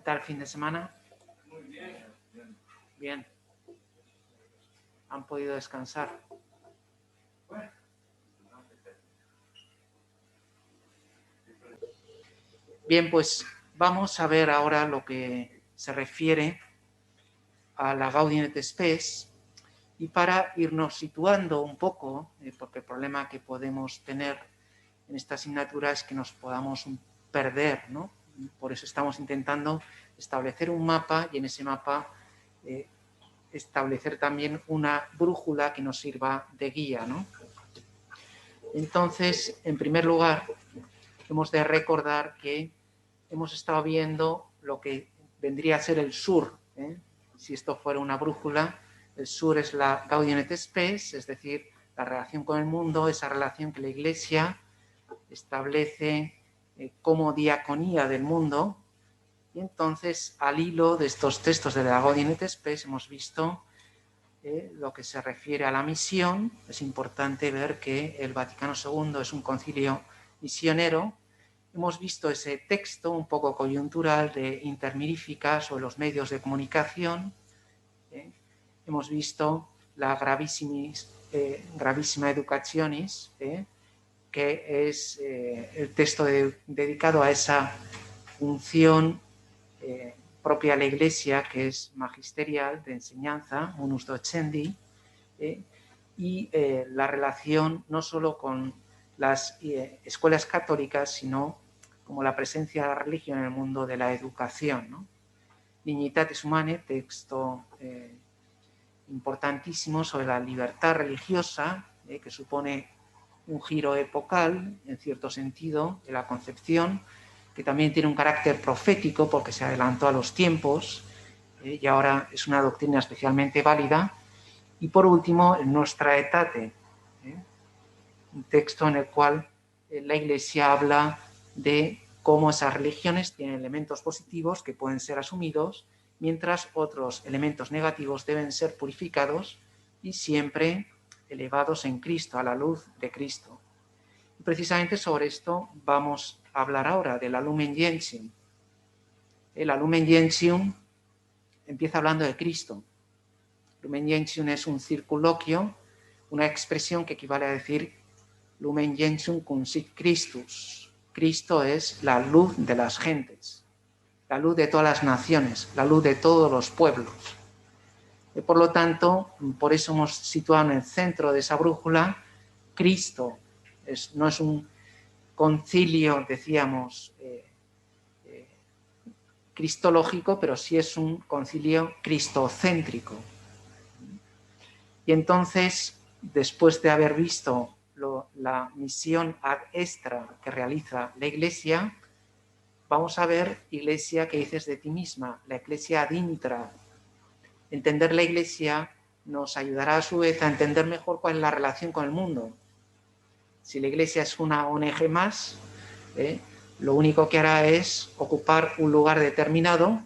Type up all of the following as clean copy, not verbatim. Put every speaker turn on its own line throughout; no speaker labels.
tal el fin de semana? Muy bien. Bien. ¿Han podido descansar? Bien, pues vamos a ver ahora lo que se refiere a la Gaudium et Spes, y para irnos situando un poco, porque el problema que podemos tener en esta asignatura es que nos podamos perder, ¿no? Por eso estamos intentando establecer un mapa y en ese mapa establecer también una brújula que nos sirva de guía, ¿no? Entonces, en primer lugar, hemos de recordar que hemos estado viendo lo que vendría a ser el sur, ¿eh? Si esto fuera una brújula, el sur es la Gaudium et Spes, es decir, la relación con el mundo, esa relación que la Iglesia establece como diaconía del mundo. Y entonces, al hilo de estos textos de la Gaudium et Spes, hemos visto lo que se refiere a la misión. Es importante ver que el Vaticano II es un concilio misionero. Hemos visto ese texto un poco coyuntural de Intermirifica sobre los medios de comunicación. Hemos visto la Gravissima Educationis, que es el texto dedicado a esa función propia de la Iglesia, que es magisterial, de enseñanza, unus docendi, y la relación no solo con las escuelas católicas, sino como la presencia de la religión en el mundo de la educación, ¿no? Dignitatis Humanae, texto importantísimo sobre la libertad religiosa, que supone un giro epocal, en cierto sentido, de la concepción, que también tiene un carácter profético porque se adelantó a los tiempos y ahora es una doctrina especialmente válida. Y por último, el Nostra Aetate, un texto en el cual la Iglesia habla de cómo esas religiones tienen elementos positivos que pueden ser asumidos, mientras otros elementos negativos deben ser purificados y siempre elevados en Cristo, a la luz de Cristo. Y precisamente sobre esto vamos a hablar ahora, de la Lumen Gentium. El Lumen Gentium empieza hablando de Cristo. Lumen Gentium es un circunloquio, una expresión que equivale a decir Lumen Gentium cum sic Christus. Cristo es la luz de las gentes, la luz de todas las naciones, la luz de todos los pueblos. Y por lo tanto, por eso hemos situado en el centro de esa brújula Cristo. No es un concilio, decíamos, cristológico, pero sí es un concilio cristocéntrico. Y entonces, después de haber visto la misión ad extra que realiza la Iglesia, vamos a ver, Iglesia, ¿qué dices de ti misma? La Iglesia ad intra. Entender la Iglesia nos ayudará a su vez a entender mejor cuál es la relación con el mundo. Si la Iglesia es una ONG más, lo único que hará es ocupar un lugar determinado,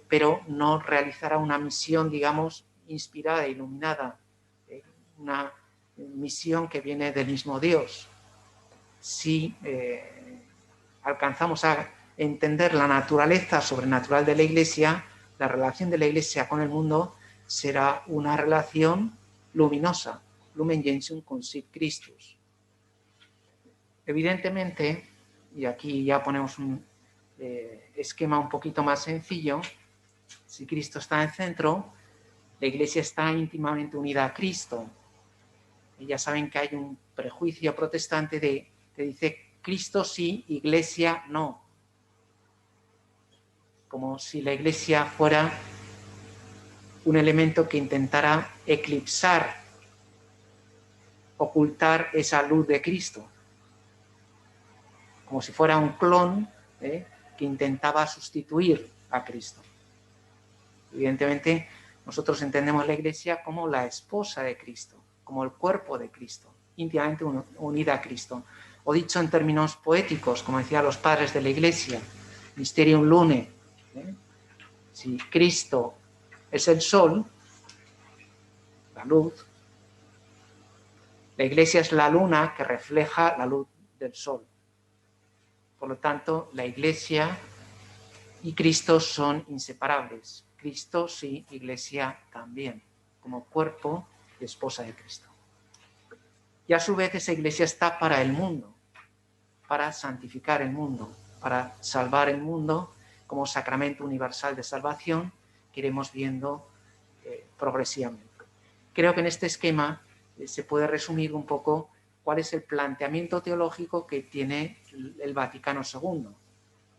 pero no realizará una misión, digamos, inspirada, iluminada, una misión que viene del mismo Dios. Si alcanzamos a entender la naturaleza sobrenatural de la Iglesia, la relación de la Iglesia con el mundo será una relación luminosa, Lumen Gentium cum sic Christus. Evidentemente, y aquí ya ponemos un esquema un poquito más sencillo, si Cristo está en el centro, la Iglesia está íntimamente unida a Cristo. Y ya saben que hay un prejuicio protestante que dice Cristo sí, Iglesia no. Como si la Iglesia fuera un elemento que intentara eclipsar, ocultar esa luz de Cristo. Como si fuera un clon que intentaba sustituir a Cristo. Evidentemente, nosotros entendemos la Iglesia como la esposa de Cristo, como el cuerpo de Cristo, íntimamente unida a Cristo. O dicho en términos poéticos, como decían los padres de la Iglesia, Mysterium Lunae. Si Cristo es el sol, la luz, la Iglesia es la luna que refleja la luz del sol. Por lo tanto, la Iglesia y Cristo son inseparables. Cristo sí, Iglesia también, como cuerpo y esposa de Cristo. Y a su vez esa Iglesia está para el mundo, para santificar el mundo, para salvar el mundo como sacramento universal de salvación que iremos viendo progresivamente. Creo que en este esquema se puede resumir un poco cuál es el planteamiento teológico que tiene el Vaticano II.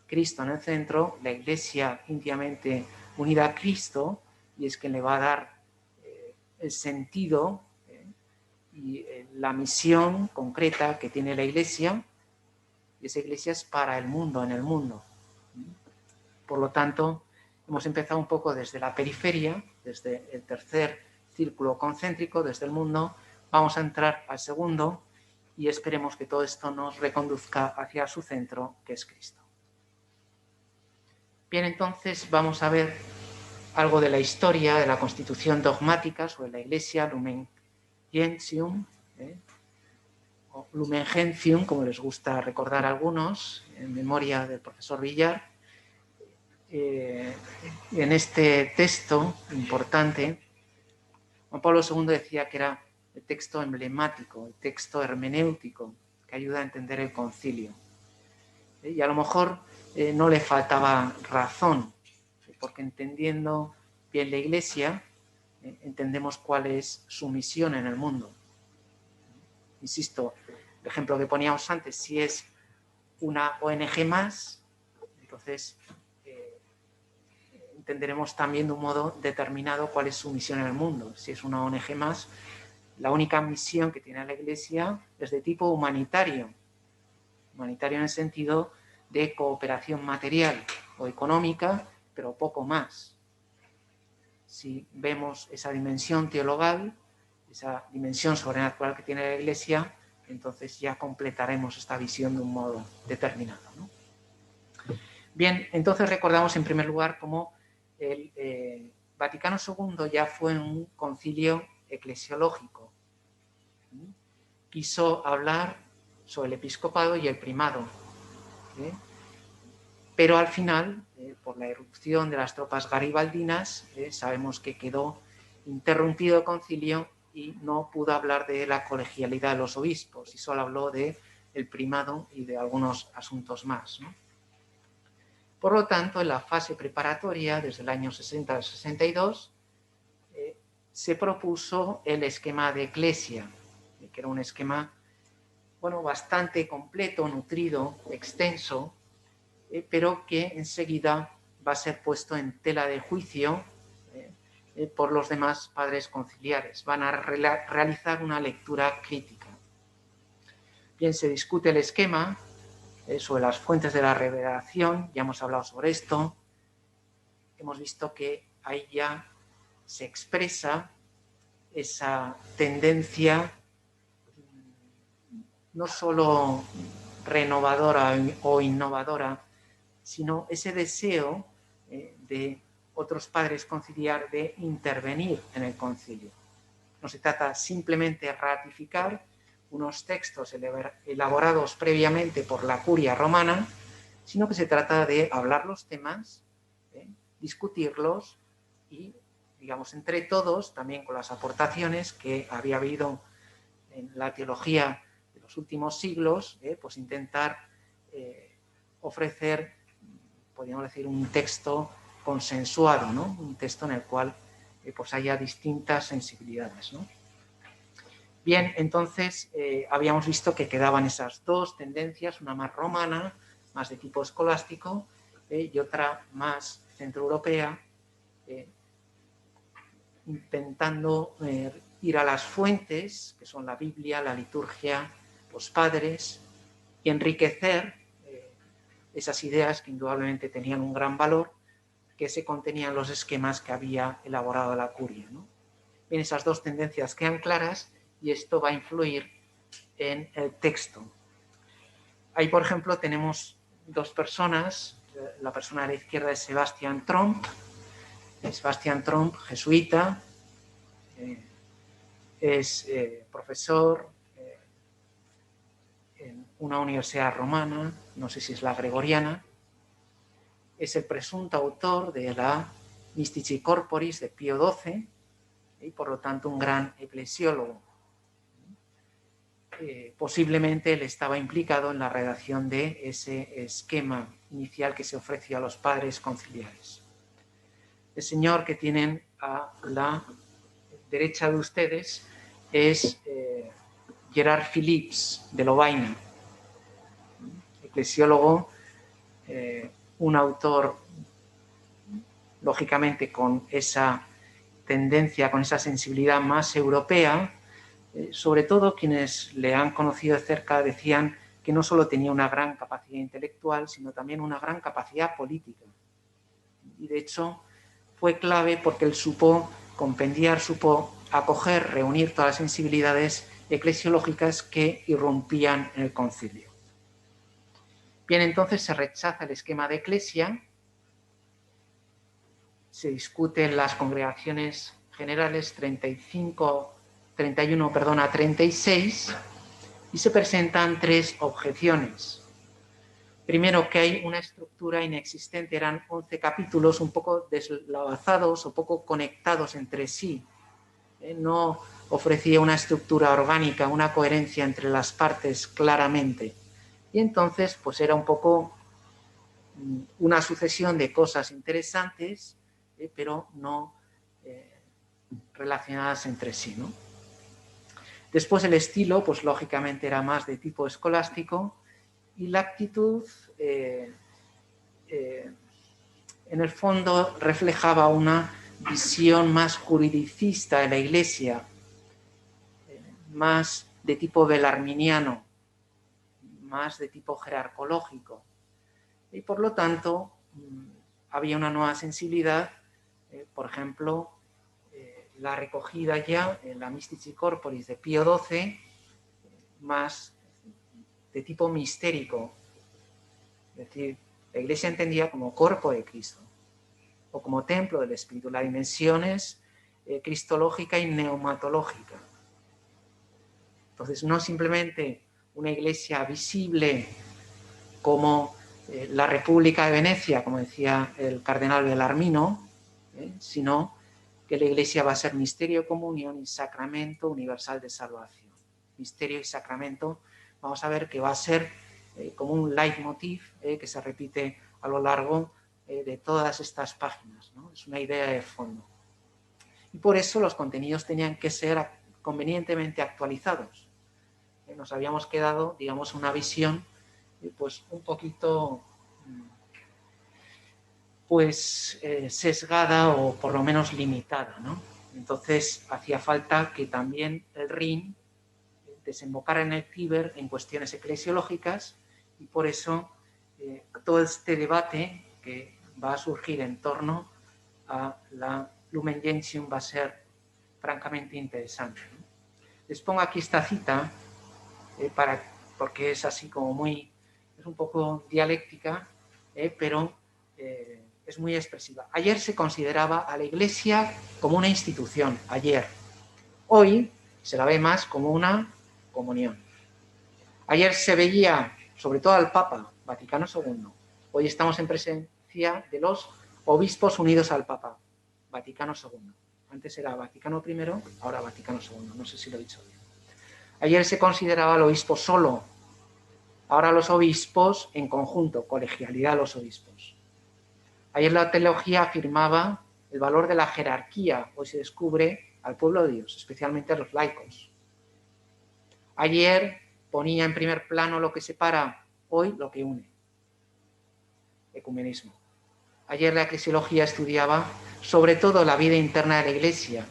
Cristo en el centro, la Iglesia íntimamente unida a Cristo, y es quien le va a dar el sentido y la misión concreta que tiene la Iglesia, y esa Iglesia es para el mundo, en el mundo. Por lo tanto, hemos empezado un poco desde la periferia, desde el tercer círculo concéntrico, desde el mundo, vamos a entrar al segundo y esperemos que todo esto nos reconduzca hacia su centro, que es Cristo. Bien, entonces vamos a ver algo de la historia de la constitución dogmática sobre la Iglesia, Lumen Gentium, o Lumen Gentium, como les gusta recordar a algunos, en memoria del profesor Villar. En este texto importante, Juan Pablo II decía que era el texto emblemático, el texto hermenéutico, que ayuda a entender el concilio. Y a lo mejor no le faltaba razón, porque entendiendo bien la Iglesia, entendemos cuál es su misión en el mundo. Insisto, el ejemplo que poníamos antes, si es una ONG más, entonces entenderemos también de un modo determinado cuál es su misión en el mundo. Si es una ONG más, la única misión que tiene la Iglesia es de tipo humanitario. Humanitario en el sentido de cooperación material o económica, pero poco más. Si vemos esa dimensión teologal, esa dimensión sobrenatural que tiene la Iglesia, entonces ya completaremos esta visión de un modo determinado, ¿no? Bien, entonces recordamos en primer lugar cómo el Vaticano II ya fue un concilio eclesiológico. Quiso hablar sobre el episcopado y el primado, pero al final, por la irrupción de las tropas garibaldinas, sabemos que quedó interrumpido el concilio y no pudo hablar de la colegialidad de los obispos, y solo habló de el primado y de algunos asuntos más, ¿no? Por lo tanto, en la fase preparatoria, desde el año 60 al 62, se propuso el esquema de Eclesia, que era un esquema, bueno, bastante completo, nutrido, extenso, pero que enseguida va a ser puesto en tela de juicio por los demás padres conciliares. Van a realizar una lectura crítica. Bien, se discute el esquema sobre las fuentes de la revelación, ya hemos hablado sobre esto. Hemos visto que ahí ya se expresa esa tendencia no solo renovadora o innovadora, sino ese deseo de otros padres conciliar de intervenir en el concilio. No se trata simplemente de ratificar unos textos elaborados previamente por la curia romana, sino que se trata de hablar los temas, discutirlos y, digamos, entre todos, también con las aportaciones que había habido en la teología de los últimos siglos, pues intentar ofrecer, podríamos decir, un texto consensuado, ¿no? Un texto en el cual pues haya distintas sensibilidades, ¿no? Bien, entonces habíamos visto que quedaban esas dos tendencias, una más romana, más de tipo escolástico, y otra más centroeuropea, intentando ir a las fuentes, que son la Biblia, la liturgia, los padres, y enriquecer esas ideas que indudablemente tenían un gran valor, que se contenían en los esquemas que había elaborado la curia, ¿no? Bien, esas dos tendencias quedan claras y esto va a influir en el texto. Ahí, por ejemplo, tenemos dos personas. La persona a la izquierda es Sebastian Tromp. Sebastian Tromp, jesuita, es profesor en una universidad romana, no sé si es la gregoriana, es el presunto autor de la Mystici Corporis de Pío XII y por lo tanto un gran eclesiólogo. Posiblemente él estaba implicado en la redacción de ese esquema inicial que se ofreció a los padres conciliares. El señor que tienen a la derecha de ustedes es Gerard Philips de Lovaina, eclesiólogo, un autor lógicamente con esa tendencia, con esa sensibilidad más europea. Sobre todo quienes le han conocido de cerca decían que no solo tenía una gran capacidad intelectual, sino también una gran capacidad política. Y de hecho fue clave porque él supo compendiar, supo acoger, reunir todas las sensibilidades eclesiológicas que irrumpían en el concilio. Bien, entonces se rechaza el esquema de eclesia, se discute en las congregaciones generales 31 a 36 y se presentan 3 objeciones. Primero, que hay una estructura inexistente, eran 11 capítulos un poco deslavazados o poco conectados entre sí. No ofrecía una estructura orgánica, una coherencia entre las partes claramente. Y entonces, pues era un poco una sucesión de cosas interesantes, pero no relacionadas entre sí, ¿no? Después el estilo, pues lógicamente era más de tipo escolástico y la actitud, en el fondo, reflejaba una visión más juridicista de la Iglesia, más de tipo belarminiano, más de tipo jerarcológico. Y por lo tanto, había una nueva sensibilidad, por ejemplo, la recogida ya en la Mystici Corporis de Pío XII, más de tipo mistérico. Es decir, la Iglesia entendía como cuerpo de Cristo o como templo del Espíritu, las dimensiones cristológica y neumatológica. Entonces, no simplemente una Iglesia visible como la República de Venecia, como decía el cardenal Bellarmino, sino que la Iglesia va a ser misterio, comunión y sacramento universal de salvación. Misterio y sacramento, vamos a ver que va a ser como un leitmotiv que se repite a lo largo de todas estas páginas, ¿no? Es una idea de fondo. Y por eso los contenidos tenían que ser convenientemente actualizados. Nos habíamos quedado, digamos, una visión pues un poquito sesgada o por lo menos limitada, ¿no? Entonces hacía falta que también el Rin desembocara en el Tíber en cuestiones eclesiológicas y por eso todo este debate que va a surgir en torno a la Lumen Gentium va a ser francamente interesante, ¿no? Les pongo aquí esta cita porque es así como es un poco dialéctica, pero es muy expresiva. Ayer se consideraba a la Iglesia como una institución, ayer. Hoy se la ve más como una comunión. Ayer se veía, sobre todo al Papa, Vaticano II. Hoy estamos en presencia de los obispos unidos al Papa, Vaticano II. Antes era Vaticano I, ahora Vaticano II. No sé si lo he dicho bien. Ayer se consideraba al obispo solo, ahora los obispos en conjunto, colegialidad de los obispos. Ayer la teología afirmaba el valor de la jerarquía, hoy se descubre al pueblo de Dios, especialmente a los laicos. Ayer ponía en primer plano lo que separa, hoy lo que une, ecumenismo. Ayer la eclesiología estudiaba sobre todo la vida interna de la Iglesia,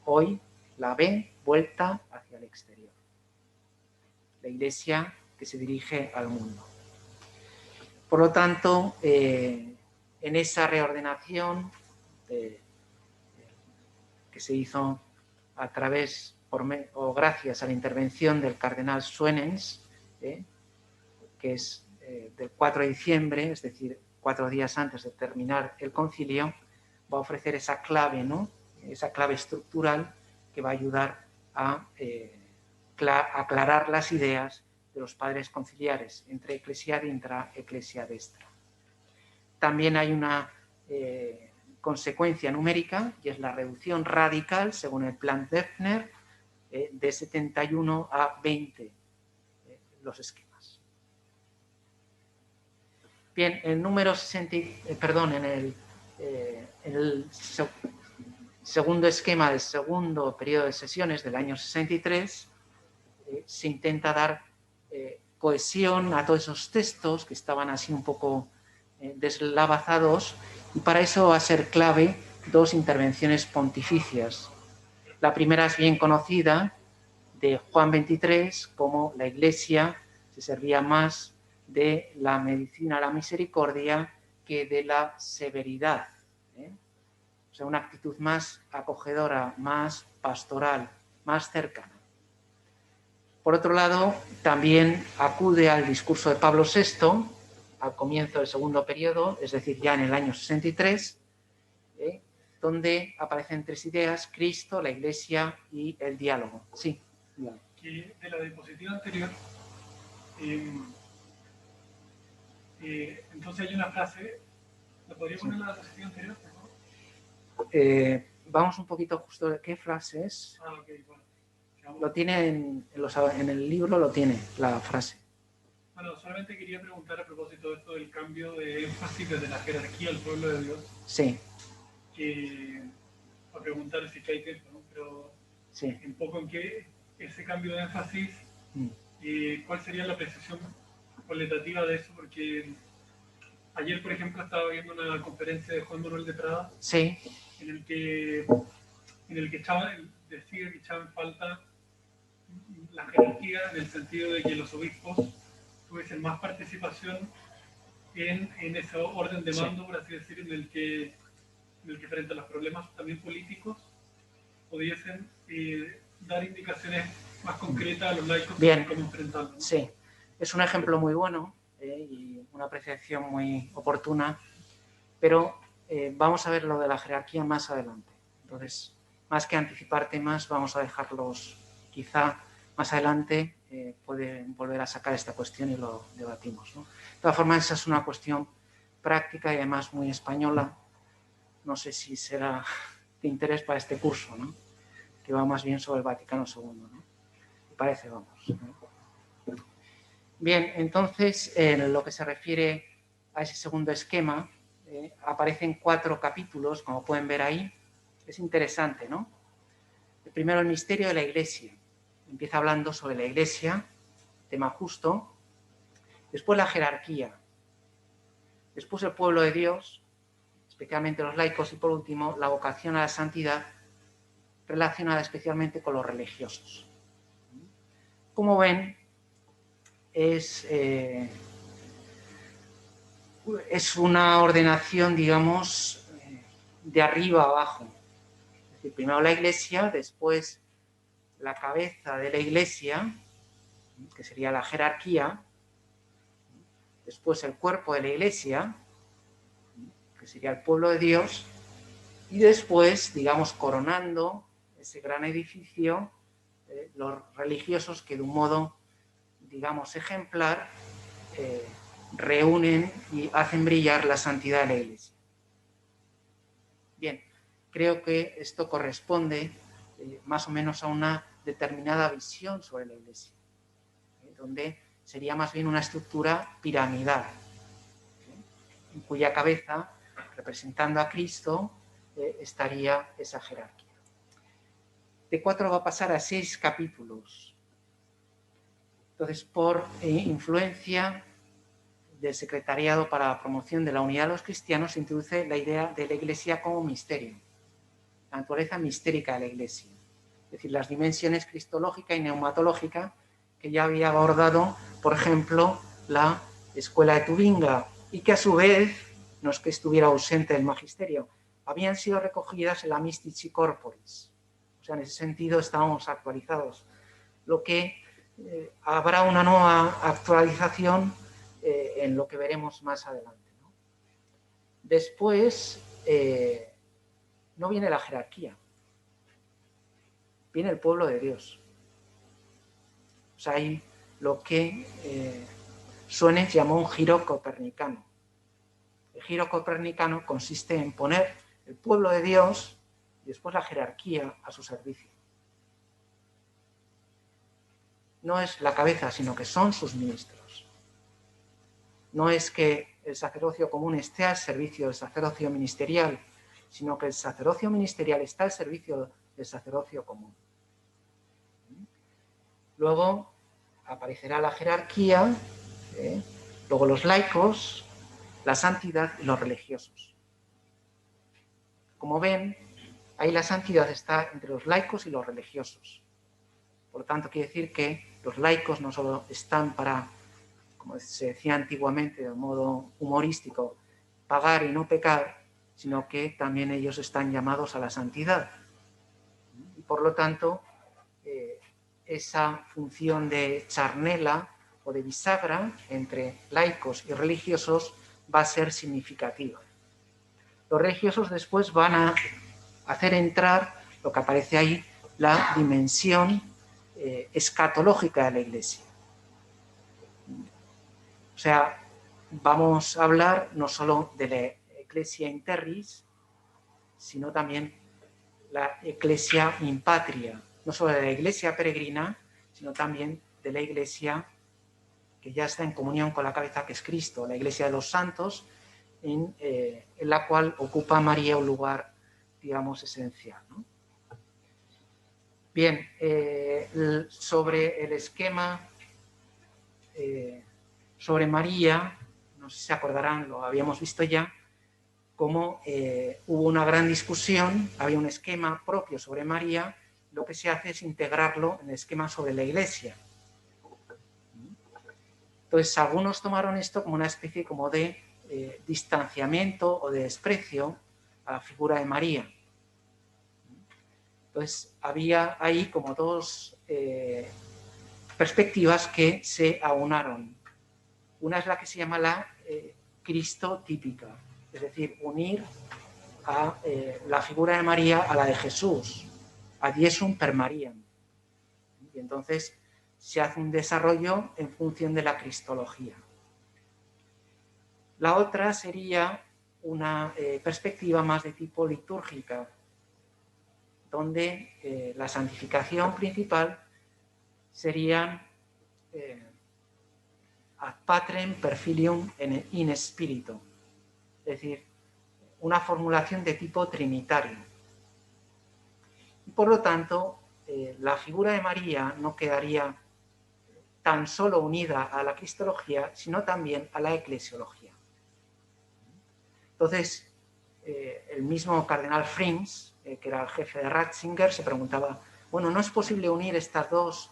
hoy la ve vuelta hacia el exterior. La Iglesia que se dirige al mundo. Por lo tanto, en esa reordenación que se hizo a través o gracias a la intervención del cardenal Suenens, que es del 4 de diciembre, es decir, 4 días antes de terminar el concilio, va a ofrecer esa clave, ¿no? Esa clave estructural que va a ayudar a aclarar las ideas de los padres conciliares entre eclesia e intra eclesia destra. también hay una consecuencia numérica, y es la reducción radical, según el plan Deffner, de 71 a 20 los esquemas. Bien, el número 60, en el segundo esquema del segundo periodo de sesiones del año 63, se intenta dar cohesión a todos esos textos que estaban así un poco deslavazados, y para eso va a ser clave dos intervenciones pontificias. La primera es bien conocida, de Juan XXIII, como la Iglesia se servía más de la medicina, la misericordia, que de la severidad. O sea, una actitud más acogedora, más pastoral, más cercana. Por otro lado, también acude al discurso de Pablo VI, al comienzo del segundo periodo, es decir, ya en el año 63, donde aparecen tres ideas: Cristo, la Iglesia y el diálogo. Sí.
Que de la diapositiva anterior, entonces hay una frase, ¿la podría poner en la diapositiva anterior, por favor?
Vamos un poquito justo de qué frase es.
Ah, ok, bueno.
Lo tiene en el libro, lo tiene la frase.
Bueno, solamente quería preguntar a propósito de esto del cambio de énfasis desde la jerarquía al pueblo de Dios.
Sí.
A preguntar si hay tiempo, ¿no? Pero
sí.
Un poco en qué ese cambio de énfasis, ¿cuál sería la precisión cualitativa de eso? Porque ayer, por ejemplo, estaba viendo una conferencia de Juan Manuel de Prada,
sí.
en el que decía que echaba en falta la jerarquía, en el sentido de que los obispos tuviesen más participación en ese orden de mando, por así decir, en el que frente a los problemas también políticos pudiesen dar indicaciones más concretas a los laicos sobre cómo enfrentarlo, ¿no?
Sí, es un ejemplo muy bueno y una apreciación muy oportuna, pero vamos a ver lo de la jerarquía más adelante. Entonces, más que anticipar temas, vamos a dejarlos quizá más adelante, pueden volver a sacar esta cuestión y lo debatimos, ¿no? De todas formas, esa es una cuestión práctica y además muy española. No sé si será de interés para este curso, ¿no? Que va más bien sobre el Vaticano II, ¿no? Me parece, vamos, ¿no? Bien, entonces, en lo que se refiere a ese segundo esquema, aparecen 4 capítulos, como pueden ver ahí. Es interesante, ¿no? El primero, el misterio de la Iglesia. Empieza hablando sobre la Iglesia, tema justo. Después, la jerarquía. Después, el pueblo de Dios, especialmente los laicos. Y por último, la vocación a la santidad, relacionada especialmente con los religiosos. Como ven, es una ordenación, digamos, de arriba a abajo. Es decir, primero la Iglesia, después la cabeza de la Iglesia, que sería la jerarquía, después el cuerpo de la Iglesia, que sería el pueblo de Dios, y después, digamos, coronando ese gran edificio, los religiosos que de un modo, digamos, ejemplar, reúnen y hacen brillar la santidad de la Iglesia. Bien, creo que esto corresponde más o menos a una determinada visión sobre la Iglesia, donde sería más bien una estructura piramidal, en cuya cabeza, representando a Cristo, estaría esa jerarquía. De 4 va a pasar a 6 capítulos. Entonces, por influencia del Secretariado para la Promoción de la Unidad de los Cristianos, se introduce la idea de la Iglesia como misterio, la naturaleza mistérica de la Iglesia, es decir, las dimensiones cristológica y neumatológica que ya había abordado, por ejemplo, la Escuela de Tubinga, y que a su vez, no es que estuviera ausente del magisterio, habían sido recogidas en la Mystici Corporis. O sea, en ese sentido estábamos actualizados. Lo que habrá una nueva actualización en lo que veremos más adelante, ¿no? Después, no viene la jerarquía, viene el pueblo de Dios. O sea, hay lo que Suenes llamó un giro copernicano. El giro copernicano consiste en poner el pueblo de Dios y después la jerarquía a su servicio. No es la cabeza, sino que son sus ministros. No es que el sacerdocio común esté al servicio del sacerdocio ministerial, sino que el sacerdocio ministerial está al servicio del sacerdocio común. Luego aparecerá la jerarquía, luego los laicos, la santidad y los religiosos. Como ven, ahí la santidad está entre los laicos y los religiosos. Por lo tanto, quiere decir que los laicos no solo están para, como se decía antiguamente de modo humorístico, pagar y no pecar, sino que también ellos están llamados a la santidad. Y por lo tanto, esa función de charnela o de bisagra entre laicos y religiosos va a ser significativa. Los religiosos después van a hacer entrar lo que aparece ahí, la dimensión escatológica de la Iglesia. O sea, vamos a hablar no solo de la Ecclesia in terris, sino también la Ecclesia in patria, no solo de la Iglesia peregrina, sino también de la Iglesia que ya está en comunión con la cabeza, que es Cristo, la Iglesia de los santos, en la cual ocupa María un lugar, digamos, esencial, ¿no? Bien, sobre el esquema sobre María, no sé si se acordarán, lo habíamos visto ya, cómo hubo una gran discusión, había un esquema propio sobre María, lo que se hace es integrarlo en el esquema sobre la Iglesia. Entonces, algunos tomaron esto como una especie como de distanciamiento o de desprecio a la figura de María. Entonces, había ahí como dos perspectivas que se aunaron. Una es la que se llama la cristotípica, es decir, unir a la figura de María a la de Jesús, ad Iesum per Mariam. Y entonces se hace un desarrollo en función de la cristología. La otra sería una perspectiva más de tipo litúrgica, donde la santificación principal sería ad patrem per filium in spiritu, es decir, una formulación de tipo trinitario. Y por lo tanto, la figura de María no quedaría tan solo unida a la cristología, sino también a la eclesiología. Entonces, el mismo cardenal Frings, que era el jefe de Ratzinger, se preguntaba, bueno, ¿no es posible unir estas dos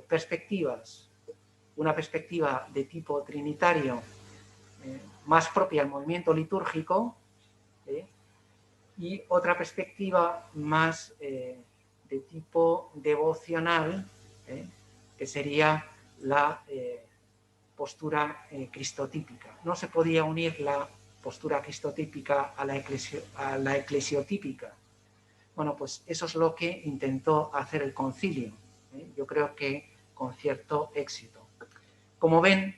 perspectivas? Una perspectiva de tipo trinitario, más propia del movimiento litúrgico, y otra perspectiva más de tipo devocional, que sería la postura cristotípica. No se podía unir la postura cristotípica a la eclesiotípica. Bueno, pues eso es lo que intentó hacer el concilio. Yo creo que con cierto éxito. Como ven,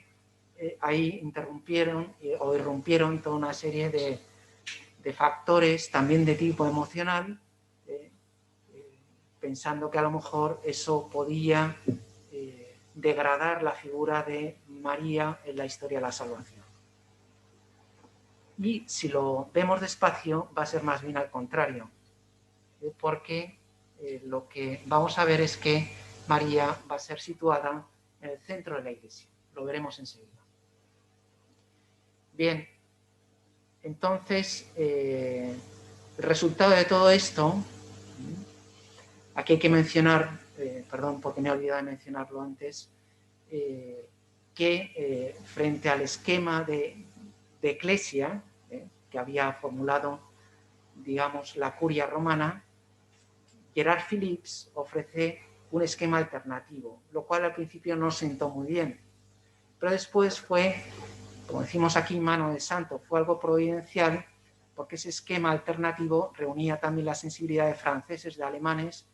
ahí irrumpieron toda una serie de factores también de tipo emocional, pensando que a lo mejor eso podía degradar la figura de María en la historia de la salvación. Y si lo vemos despacio, va a ser más bien al contrario, porque lo que vamos a ver es que María va a ser situada en el centro de la Iglesia. Lo veremos enseguida. Bien, entonces, el resultado de todo esto, aquí hay que mencionar, perdón porque me he olvidado de mencionarlo antes, que frente al esquema de Eclesia que había formulado, digamos, la curia romana, Gerard Philips ofrece un esquema alternativo, lo cual al principio no sentó muy bien, pero después fue, como decimos aquí, mano de santo, fue algo providencial, porque ese esquema alternativo reunía también la sensibilidad de franceses, de alemanes,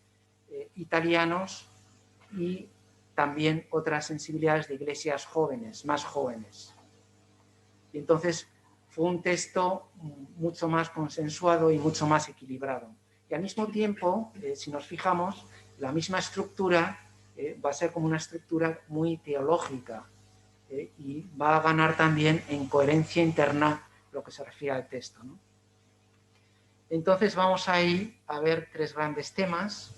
italianos y también otras sensibilidades de iglesias jóvenes, más jóvenes. Y entonces fue un texto mucho más consensuado y mucho más equilibrado. Y al mismo tiempo, si nos fijamos, la misma estructura va a ser como una estructura muy teológica y va a ganar también en coherencia interna lo que se refiere al texto, ¿no? Entonces vamos a ir a ver tres grandes temas.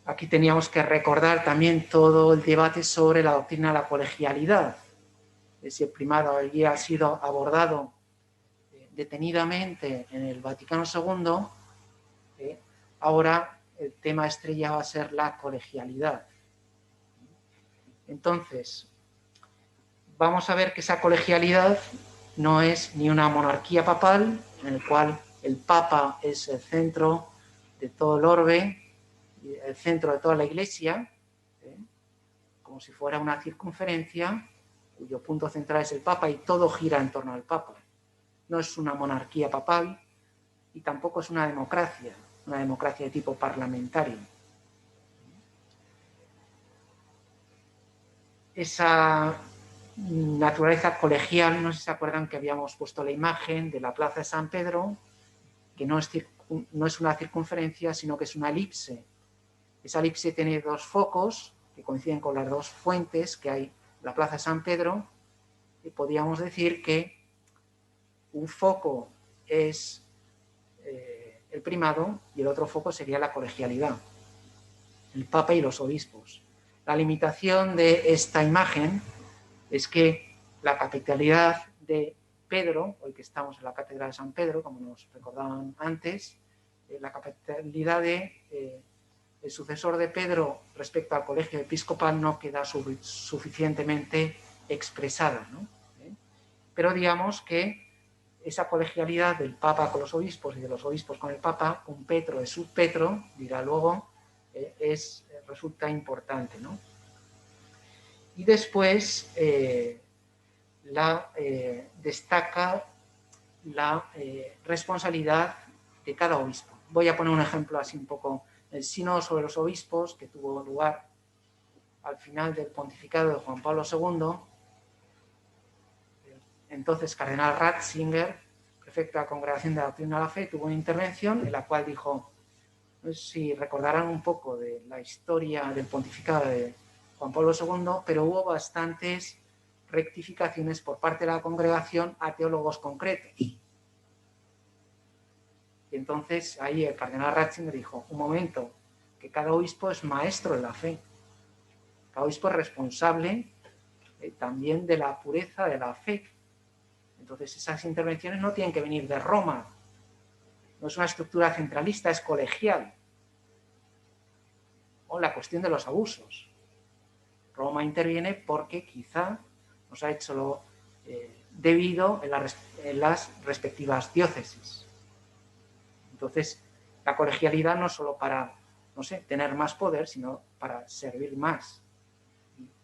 Aquí teníamos que recordar también todo el debate sobre la doctrina de la colegialidad. Si el primado había sido abordado detenidamente en el Vaticano II, ahora el tema estrella va a ser la colegialidad. Entonces, vamos a ver que esa colegialidad no es ni una monarquía papal, en el cual el Papa es el centro de todo el orbe, el centro de toda la Iglesia, como si fuera una circunferencia cuyo punto central es el Papa y todo gira en torno al Papa. No es una monarquía papal y tampoco es una democracia de tipo parlamentario. Esa naturaleza colegial, no sé si se acuerdan que habíamos puesto la imagen de la Plaza de San Pedro, que no es una circunferencia, sino que es una elipse. Esa elipse tiene dos focos que coinciden con las dos fuentes que hay en la Plaza de San Pedro, y podríamos decir que un foco es el primado y el otro foco sería la colegialidad, el Papa y los obispos. La limitación de esta imagen es que la capitalidad de Pedro, hoy que estamos en la Catedral de San Pedro, como nos recordaban antes, la capitalidad de el sucesor de Pedro respecto al colegio episcopal no queda suficientemente expresada, ¿no? Pero digamos que esa colegialidad del Papa con los obispos y de los obispos con el Papa, un Petro de sub Petro, dirá luego, resulta importante, ¿no? Y después destaca la responsabilidad de cada obispo. Voy a poner un ejemplo así un poco. El sínodo sobre los obispos, que tuvo lugar al final del pontificado de Juan Pablo II, entonces cardenal Ratzinger, prefecto de la Congregación de la Doctrina de la Fe, tuvo una intervención en la cual dijo, no sé si recordarán un poco de la historia del pontificado de Juan Pablo II, pero hubo bastantes rectificaciones por parte de la congregación a teólogos concretos. Y entonces ahí el cardenal Ratzinger dijo, un momento, que cada obispo es maestro de la fe. Cada obispo es responsable también de la pureza de la fe. Entonces esas intervenciones no tienen que venir de Roma. No es una estructura centralista, es colegial. O la cuestión de los abusos. Roma interviene porque quizá nos ha hecho lo debido en las respectivas diócesis. Entonces, la colegialidad no es solo para, no sé, tener más poder, sino para servir más,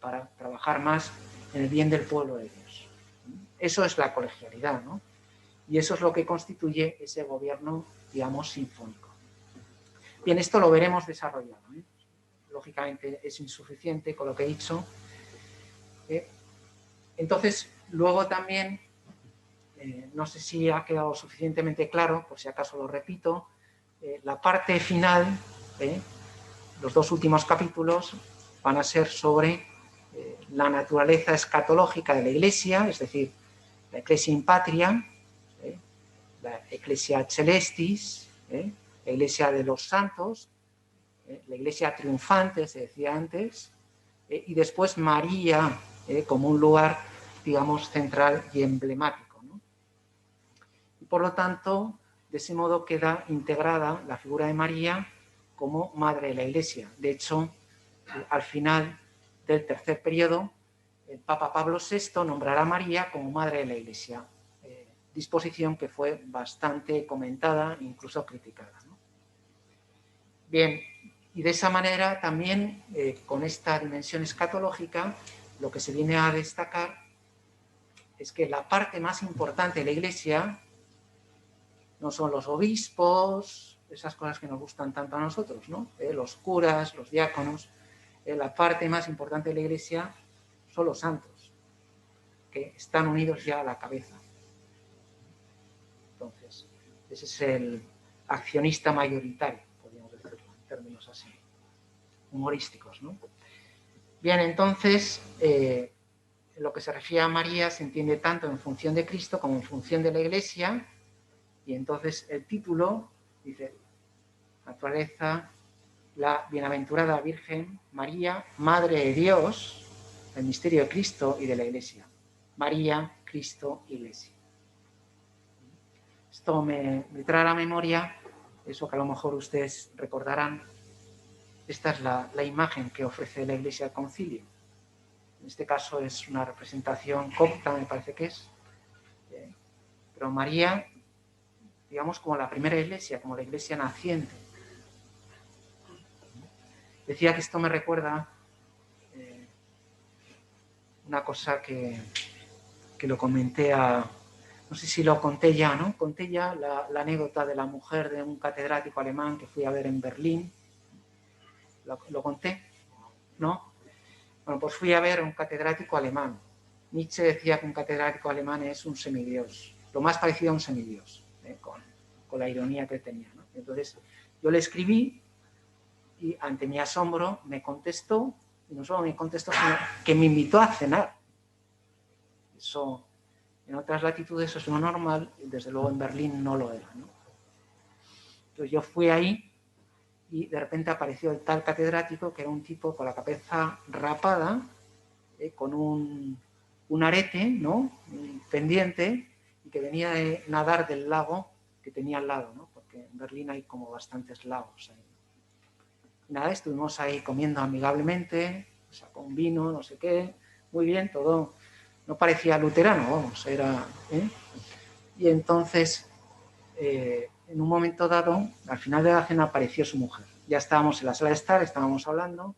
para trabajar más en el bien del pueblo de Dios. Eso es la colegialidad, ¿no? Y eso es lo que constituye ese gobierno, digamos, sinfónico. Bien, esto lo veremos desarrollado, ¿eh? Lógicamente es insuficiente con lo que he dicho. Entonces, luego también, no sé si ha quedado suficientemente claro, por si acaso lo repito, la parte final, los dos últimos capítulos, van a ser sobre la naturaleza escatológica de la Iglesia, es decir, la Ecclesia in Patria, la Ecclesia Celestis, la Iglesia de los santos, la Iglesia triunfante, se decía antes, y después María como un lugar, digamos, central y emblemático, ¿no? Y por lo tanto, de ese modo queda integrada la figura de María como madre de la Iglesia. De hecho, al final del tercer periodo, el Papa Pablo VI nombrará a María como madre de la Iglesia, disposición que fue bastante comentada, incluso criticada, ¿no? Bien, y de esa manera también, con esta dimensión escatológica, lo que se viene a destacar es que la parte más importante de la Iglesia no son los obispos, esas cosas que nos gustan tanto a nosotros, ¿no? Los curas, los diáconos. La parte más importante de la Iglesia son los santos. que están unidos ya a la cabeza. Entonces, ese es el accionista mayoritario, podríamos decirlo, en términos así, humorísticos, ¿no? Bien, entonces, lo que se refiere a María se entiende tanto en función de Cristo como en función de la Iglesia, y entonces el título dice, naturaleza, la bienaventurada Virgen María, Madre de Dios, el misterio de Cristo y de la Iglesia. María, Cristo, Iglesia. Esto me trae a la memoria eso que a lo mejor ustedes recordarán. Esta es la imagen que ofrece la Iglesia al Concilio. En este caso es una representación copta, me parece que es. Pero María, digamos, como la primera Iglesia, como la Iglesia naciente. Decía que esto me recuerda una cosa que lo comenté no sé si lo conté ya, ¿no? Conté ya la anécdota de la mujer de un catedrático alemán que fui a ver en Berlín. ¿Lo conté? ¿No? Bueno, pues fui a ver a un catedrático alemán. Nietzsche decía que un catedrático alemán es un semidios, lo más parecido a un semidios, con la ironía que tenía, ¿no? Entonces, yo le escribí y ante mi asombro me contestó, y no solo me contestó, sino que me invitó a cenar. Eso, en otras latitudes es lo normal, y desde luego en Berlín no lo era, ¿no? Entonces yo fui ahí y de repente apareció el tal catedrático, que era un tipo con la cabeza rapada, con un arete, ¿no? Un pendiente, y que venía de nadar del lago que tenía al lado, ¿no? Porque en Berlín hay como bastantes lagos ahí. Y nada, estuvimos ahí comiendo amigablemente, sacó un vino, no sé qué, muy bien, todo. No parecía luterano, vamos, era... Y entonces, en un momento dado, al final de la cena apareció su mujer. Ya estábamos en la sala de estar, estábamos hablando,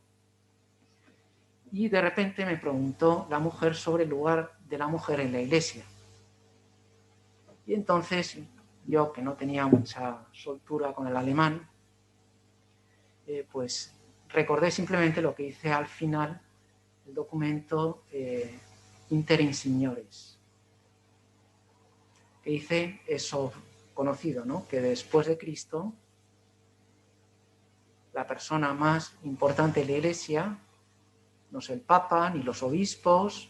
y de repente me preguntó la mujer sobre el lugar de la mujer en la iglesia. Y entonces, yo, que no tenía mucha soltura con el alemán, pues recordé simplemente lo que hice al final del documento Interim Signores, que dice eso conocido, ¿no? Que después de Cristo, la persona más importante de la Iglesia no es el Papa, ni los obispos,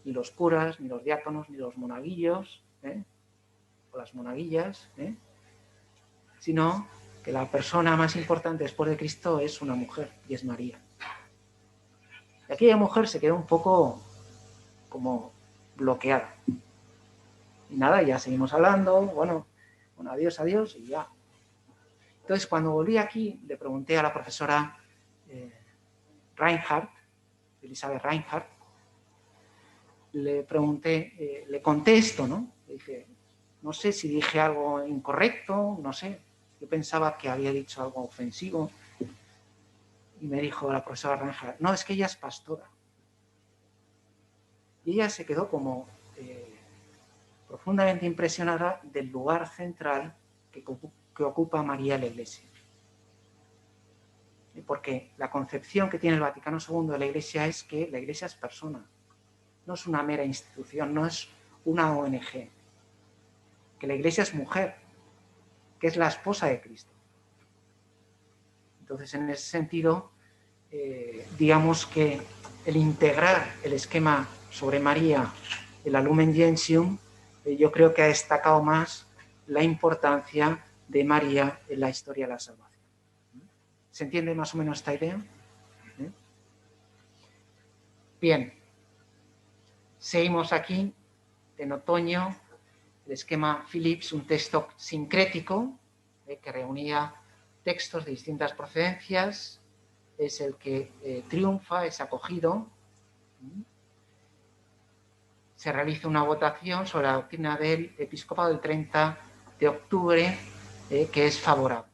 ni los curas, ni los diáconos, ni los monaguillos, o las monaguillas, sino que la persona más importante después de Cristo es una mujer, y es María. Y aquella mujer se quedó un poco como bloqueada. Y nada, ya seguimos hablando, bueno, adiós, adiós, y ya. Entonces, cuando volví aquí, le pregunté a la profesora Reinhardt, Elizabeth Reinhardt, le pregunté, le conté esto, ¿no? Le dije, no sé si dije algo incorrecto, no sé. Yo pensaba que había dicho algo ofensivo. Y me dijo la profesora Reinhardt, no, es que ella es pastora. Y ella se quedó como profundamente impresionada del lugar central que ocupa María en la Iglesia. Porque la concepción que tiene el Vaticano II de la Iglesia es que la Iglesia es persona, no es una mera institución, no es una ONG, que la Iglesia es mujer, que es la esposa de Cristo. Entonces, en ese sentido, digamos que el integrar el esquema sobre María, el Lumen Gentium, yo creo que ha destacado más la importancia de María en la historia de la salvación. ¿Se entiende más o menos esta idea? Bien. Seguimos aquí, en otoño, el esquema Phillips, un texto sincrético que reunía textos de distintas procedencias, es el que triunfa, es acogido. Se realiza una votación sobre la doctrina del episcopado del 30 de octubre, que es favorable.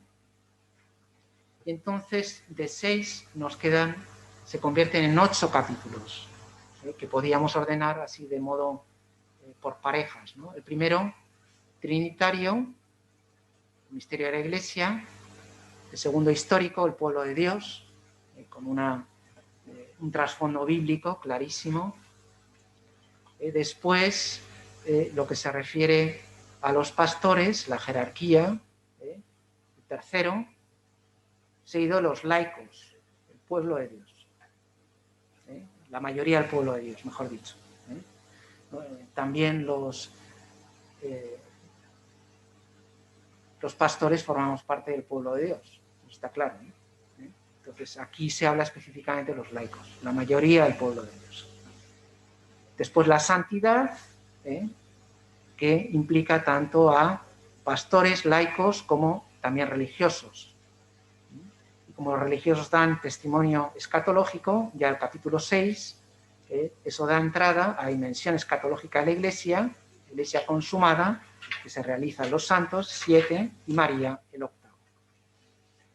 Y entonces, de 6 nos quedan, se convierten en 8 capítulos, que podíamos ordenar así de modo por parejas, ¿no? El primero, trinitario, el misterio de la Iglesia. El segundo, histórico, el pueblo de Dios, con un trasfondo bíblico clarísimo. Después, lo que se refiere a los pastores, la jerarquía. Tercero, seguido los laicos, el pueblo de Dios. La mayoría del pueblo de Dios, mejor dicho. También los pastores formamos parte del pueblo de Dios, está claro, ¿no? Entonces, aquí se habla específicamente de los laicos, la mayoría del pueblo de Dios. Después, la santidad, que implica tanto a pastores, laicos, como también religiosos. Y como los religiosos dan testimonio escatológico, ya el capítulo 6, eso da entrada a la dimensión escatológica de la Iglesia consumada, que se realiza en los santos, 7, y María, el 8.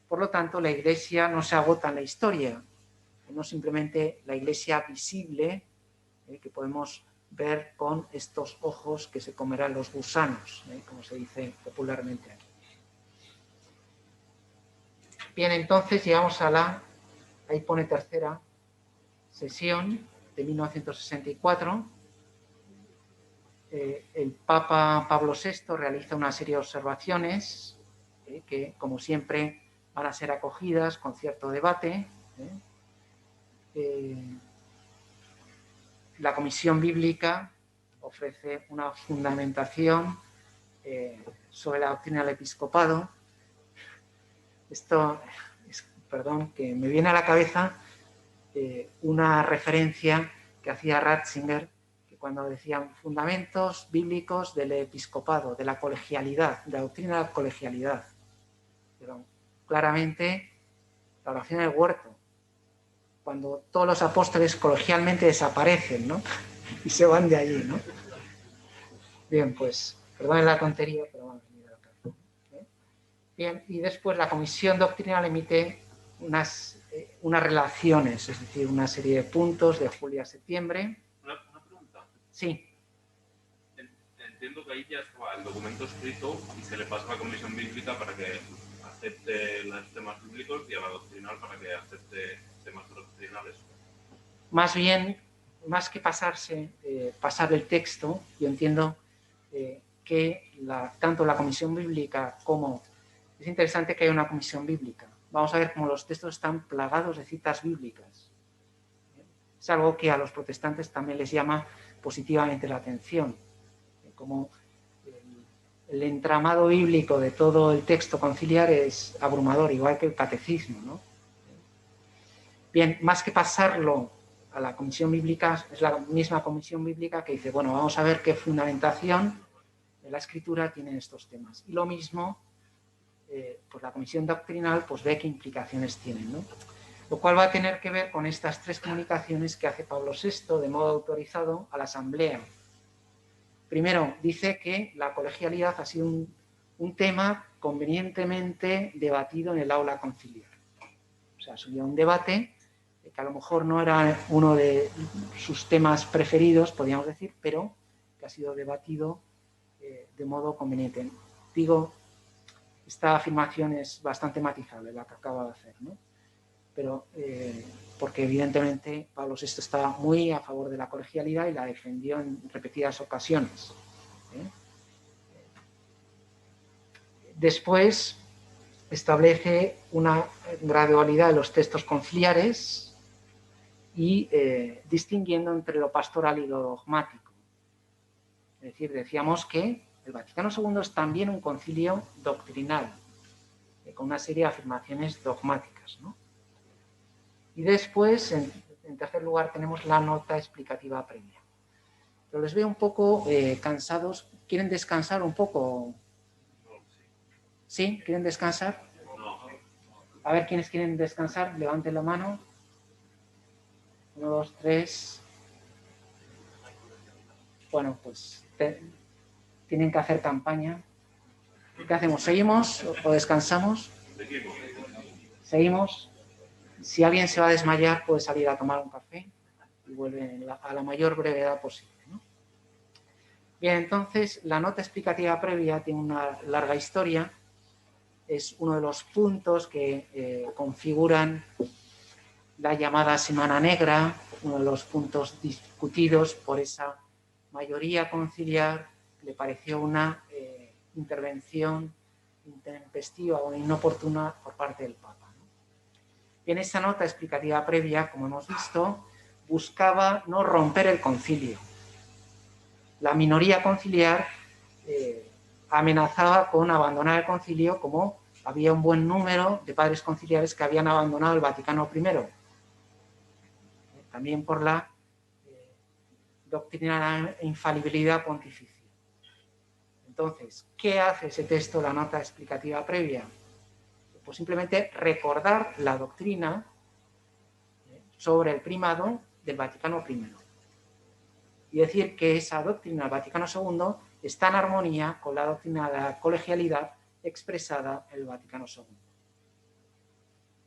Por lo tanto, la Iglesia no se agota en la historia, no simplemente la Iglesia visible, que podemos ver con estos ojos que se comerán los gusanos, como se dice popularmente aquí. Bien, entonces llegamos a ahí pone tercera sesión de 1964. El Papa Pablo VI realiza una serie de observaciones que, como siempre, van a ser acogidas con cierto debate. La Comisión Bíblica ofrece una fundamentación sobre la doctrina del episcopado. Esto, perdón, que me viene a la cabeza una referencia que hacía Ratzinger, que cuando decían fundamentos bíblicos del episcopado, de la colegialidad, de la doctrina de la colegialidad. Pero claramente la oración del huerto, cuando todos los apóstoles colegialmente desaparecen, ¿no? Y se van de allí, ¿no? Bien, pues, perdonen la tontería, pero van a venir acá. Bien, y después la comisión doctrinal emite unas relaciones, es decir, una serie de puntos de julio a septiembre.
Una pregunta.
Sí.
Entiendo que ahí ya estaba el documento escrito y se le pasa a la comisión bíblica para que acepte los temas bíblicos y a la doctrinal para que acepte temas doctrinales.
Más bien, más que pasar el texto, yo entiendo que tanto la comisión bíblica como... Es interesante que haya una comisión bíblica. Vamos a ver cómo los textos están plagados de citas bíblicas. Es algo que a los protestantes también les llama positivamente la atención. Como el entramado bíblico de todo el texto conciliar es abrumador, igual que el catecismo, ¿no? Bien, más que pasarlo a la comisión bíblica, es la misma comisión bíblica que dice, bueno, vamos a ver qué fundamentación de la escritura tienen estos temas. Y lo mismo, pues la comisión doctrinal pues ve qué implicaciones tienen, ¿no? Lo cual va a tener que ver con estas tres comunicaciones que hace Pablo VI de modo autorizado a la Asamblea. Primero, dice que la colegialidad ha sido un tema convenientemente debatido en el aula conciliar. O sea, subió un debate que a lo mejor no era uno de sus temas preferidos, podríamos decir, pero que ha sido debatido de modo conveniente. Digo, esta afirmación es bastante matizable, la que acabo de hacer, ¿no? Pero porque evidentemente Pablo VI estaba muy a favor de la colegialidad y la defendió en repetidas ocasiones. Después establece una gradualidad de los textos conciliares y distinguiendo entre lo pastoral y lo dogmático. Es decir, decíamos que el Vaticano II es también un concilio doctrinal, con una serie de afirmaciones dogmáticas, ¿no? Y después, en tercer lugar, tenemos la nota explicativa previa. Pero les veo un poco cansados. ¿Quieren descansar un poco? ¿Sí? ¿Quieren descansar? A ver, ¿quiénes quieren descansar? Levanten la mano. 1, 2, 3. Bueno, pues tienen que hacer campaña. ¿Qué hacemos? ¿Seguimos o descansamos? Seguimos. Si alguien se va a desmayar, puede salir a tomar un café y vuelve a la mayor brevedad posible, ¿no? Bien, entonces, la nota explicativa previa tiene una larga historia. Es uno de los puntos que configuran la llamada Semana Negra, uno de los puntos discutidos por esa mayoría conciliar le pareció una intervención intempestiva o inoportuna por parte del Papa, ¿no? En esa nota explicativa previa, como hemos visto, buscaba no romper el concilio. La minoría conciliar amenazaba con abandonar el concilio, como había un buen número de padres conciliares que habían abandonado el Vaticano I, también por la doctrina de la infalibilidad pontificia. Entonces, ¿qué hace ese texto, la nota explicativa previa? Pues simplemente recordar la doctrina sobre el primado del Vaticano I y decir que esa doctrina del Vaticano II está en armonía con la doctrina de la colegialidad expresada en el Vaticano II.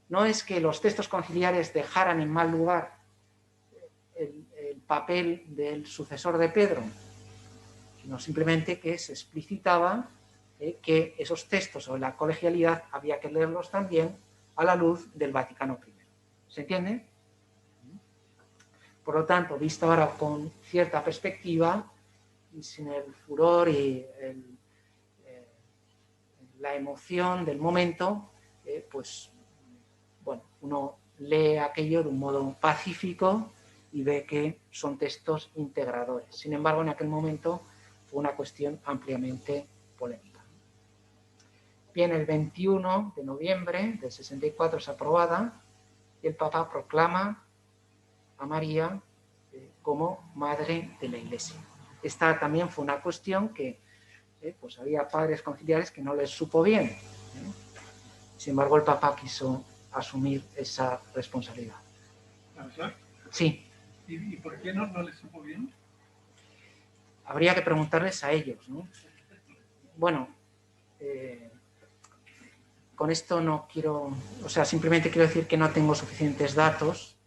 No es que los textos conciliares dejaran en mal lugar el papel del sucesor de Pedro, sino simplemente que se explicitaba que esos textos sobre la colegialidad había que leerlos también a la luz del Vaticano I. ¿Se entiende? Por lo tanto, visto ahora con cierta perspectiva y sin el furor y la emoción del momento, pues, bueno, uno lee aquello de un modo pacífico y ve que son textos integradores. Sin embargo, en aquel momento fue una cuestión ampliamente polémica. Bien, el 21 de noviembre del 64 es aprobada y el Papa proclama a María como Madre de la Iglesia. Esta también fue una cuestión que pues había padres conciliares que no les supo bien. Sin embargo, el Papa quiso asumir esa responsabilidad.
¿Verdad?
Sí.
¿Y por qué no les supo bien?
Habría que preguntarles a ellos, ¿no? Bueno, con esto no quiero, o sea, simplemente quiero decir que no tengo suficientes datos,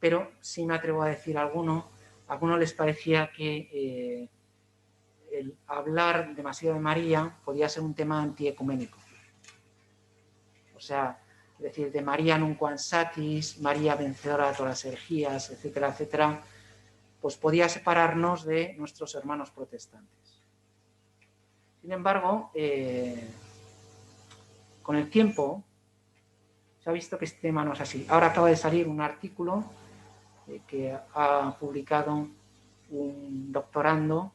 pero sí me atrevo a decir a algunos les parecía que el hablar demasiado de María podía ser un tema antiecuménico. O sea, es decir, de María nunquam satis, María vencedora de todas las herejías, etcétera, etcétera, pues podía separarnos de nuestros hermanos protestantes. Sin embargo, con el tiempo se ha visto que este tema no es así. Ahora acaba de salir un artículo que ha publicado un doctorando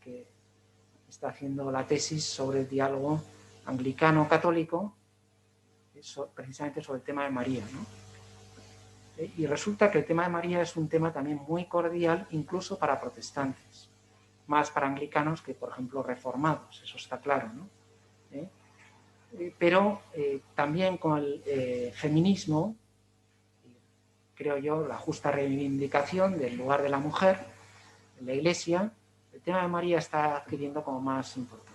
que está haciendo la tesis sobre el diálogo anglicano-católico, precisamente sobre el tema de María, ¿no? Y resulta que el tema de María es un tema también muy cordial, incluso para protestantes, más para anglicanos que, por ejemplo, reformados, eso está claro, ¿no? Pero también con el feminismo, creo yo, la justa reivindicación del lugar de la mujer en la Iglesia, el tema de María está adquiriendo como más importancia.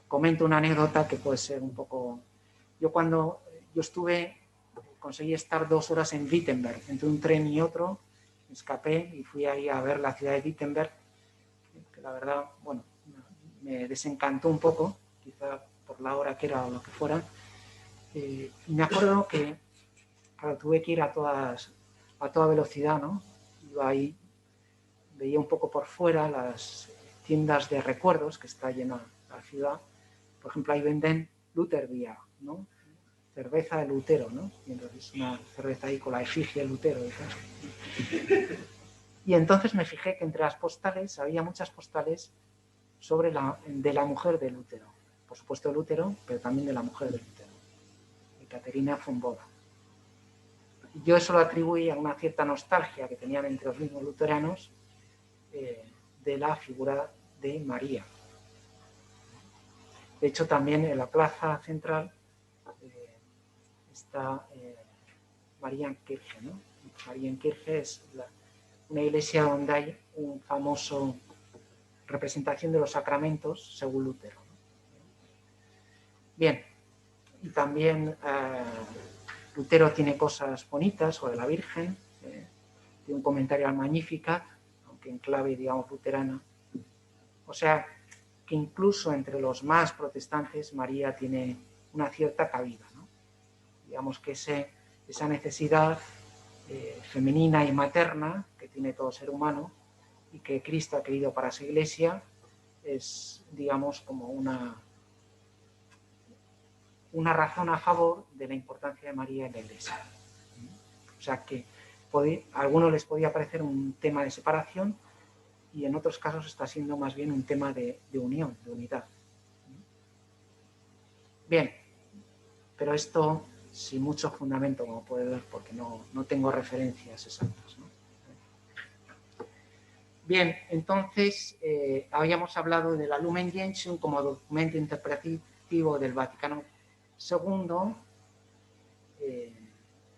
Comento una anécdota que puede ser un poco... Cuando yo conseguí estar 2 horas en Wittenberg, entre un tren y otro, me escapé y fui ahí a ver la ciudad de Wittenberg, que la verdad, bueno, me desencantó un poco, quizá por la hora que era o lo que fuera, y me acuerdo que, claro, tuve que ir a toda velocidad, ¿no? Iba ahí, veía un poco por fuera las tiendas de recuerdos, que está llena la ciudad. Por ejemplo, ahí venden Lutherbier, ¿no? Cerveza de Lutero, ¿no? Y entonces una cerveza ahí con la efigie de Lutero. Y entonces me fijé que entre las postales había muchas postales de la mujer de Lutero. Por supuesto de Lutero, pero también de la mujer de Lutero, de Caterina von Boda. Y yo eso lo atribuí a una cierta nostalgia que tenían entre los mismos luteranos de la figura de María. De hecho, también en la plaza central está Marienkirche, ¿no? Marienkirche es una iglesia donde hay un famoso representación de los sacramentos según Lutero, ¿no? Bien, y también Lutero tiene cosas bonitas sobre la Virgen, tiene un comentario al Magnificat, aunque en clave, digamos, luterana. O sea, que incluso entre los más protestantes María tiene una cierta cabida, ¿no? Digamos que esa necesidad femenina y materna que tiene todo ser humano, y que Cristo ha querido para su Iglesia es, digamos, como una razón a favor de la importancia de María en la Iglesia. O sea que a algunos les podía parecer un tema de separación y en otros casos está siendo más bien un tema de unión, de unidad. Bien, pero esto sin mucho fundamento, como puede ver, porque no tengo referencias exactas, ¿no? Bien, entonces habíamos hablado de la Lumen Gentium como documento interpretativo del Vaticano II.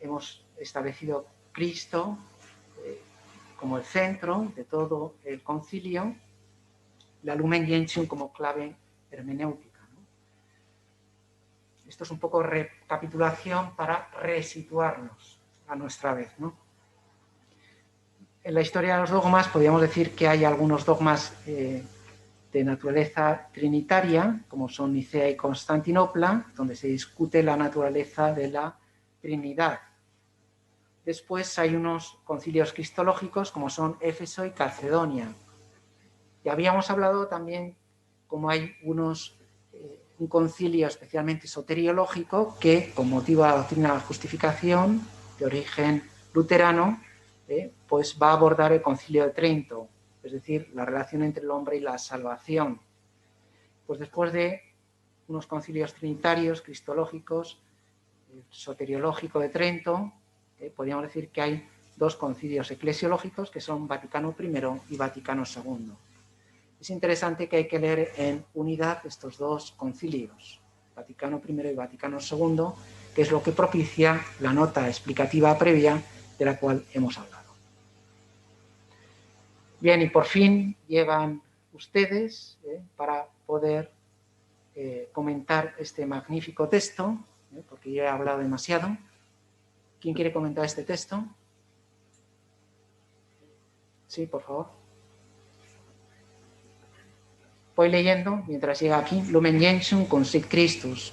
Hemos establecido Cristo como el centro de todo el concilio, la Lumen Gentium como clave hermenéutica, ¿no? Esto es un poco recapitulación para resituarnos a nuestra vez, ¿no? En la historia de los dogmas podríamos decir que hay algunos dogmas de naturaleza trinitaria, como son Nicea y Constantinopla, donde se discute la naturaleza de la Trinidad. Después hay unos concilios cristológicos, como son Éfeso y Calcedonia. Y habíamos hablado también como hay un concilio especialmente soteriológico que, con motivo de la doctrina de la justificación, de origen luterano, pues va a abordar el Concilio de Trento, es decir, la relación entre el hombre y la salvación. Pues después de unos concilios trinitarios, cristológicos, soteriológico de Trento, podríamos decir que hay dos concilios eclesiológicos que son Vaticano I y Vaticano II. Es interesante que hay que leer en unidad estos dos concilios, Vaticano I y Vaticano II, que es lo que propicia la nota explicativa previa de la cual hemos hablado. Bien, y por fin llevan ustedes para poder comentar este magnífico texto, porque yo he hablado demasiado. ¿Quién quiere comentar este texto? Sí, por favor. Voy leyendo mientras llega aquí. Lumen Gentium consit Christus.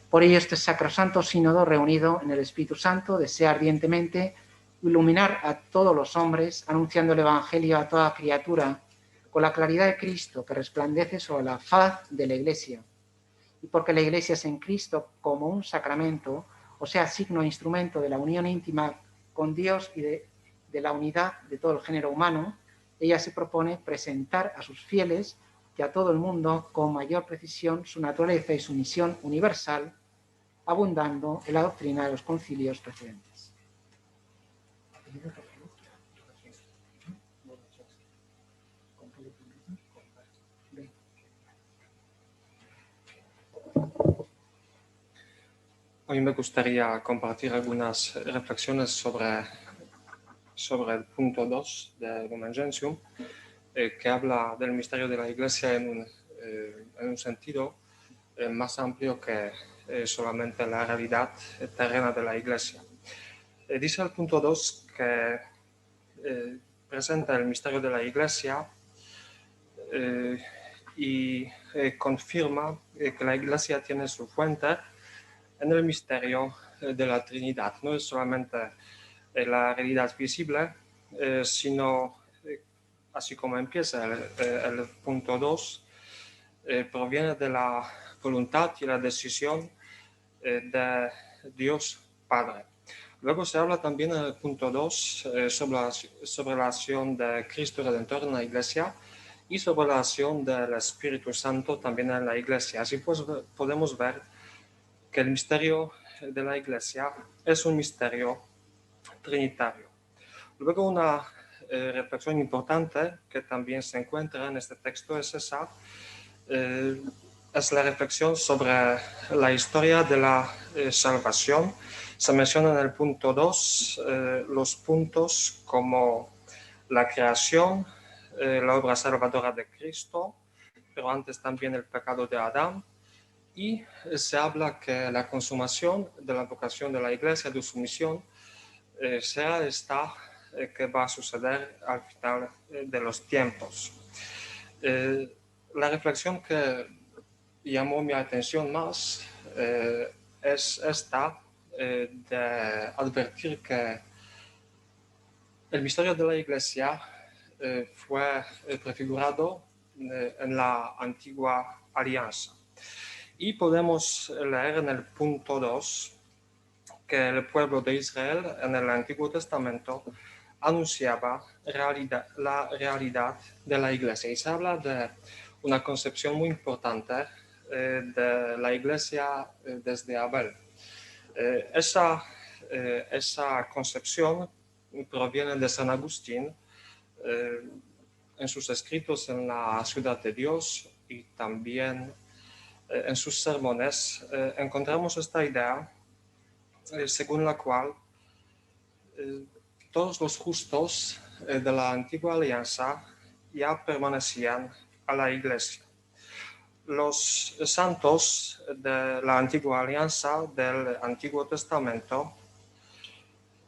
Por ello este sacrosanto sínodo reunido en el Espíritu Santo desea ardientemente iluminar a todos los hombres, anunciando el Evangelio a toda criatura, con la claridad de Cristo que resplandece sobre la faz de la Iglesia. Y porque la Iglesia es en Cristo como un sacramento, o sea, signo e instrumento de la unión íntima con Dios y de la unidad de todo el género humano, ella se propone presentar a sus fieles y a todo el mundo con mayor precisión su naturaleza y su misión universal, abundando en la doctrina de los concilios precedentes.
Hoy me gustaría compartir algunas reflexiones sobre el punto 2 de Lumen Gentium, que habla del misterio de la Iglesia en un sentido más amplio que solamente la realidad terrena de la Iglesia. Dice el punto 2 que presenta el misterio de la Iglesia y confirma que la Iglesia tiene su fuente en el misterio de la Trinidad. No es solamente la realidad visible, sino, así como empieza el punto 2, proviene de la voluntad y la decisión de Dios Padre. Luego se habla también en el punto 2 sobre la acción de Cristo Redentor en la Iglesia y sobre la acción del Espíritu Santo también en la Iglesia. Así pues podemos ver que el misterio de la Iglesia es un misterio trinitario. Luego una reflexión importante que también se encuentra en este texto es esa, es la reflexión sobre la historia de la salvación. Se menciona en el punto 2 los puntos como la creación, la obra salvadora de Cristo, pero antes también el pecado de Adán, y se habla que la consumación de la vocación de la Iglesia, de su misión, será esta que va a suceder al final de los tiempos. La reflexión que llamó mi atención más es esta de advertir que el misterio de la Iglesia fue prefigurado en la antigua alianza. Y podemos leer en el punto 2 que el pueblo de Israel en el Antiguo Testamento anunciaba la realidad de la iglesia. Y se habla de una concepción muy importante de la iglesia desde Abel. Esa concepción proviene de San Agustín en sus escritos en la Ciudad de Dios y también en sus sermones. Encontramos esta idea según la cual todos los justos de la antigua alianza ya permanecían a la iglesia. Los santos de la antigua alianza del Antiguo Testamento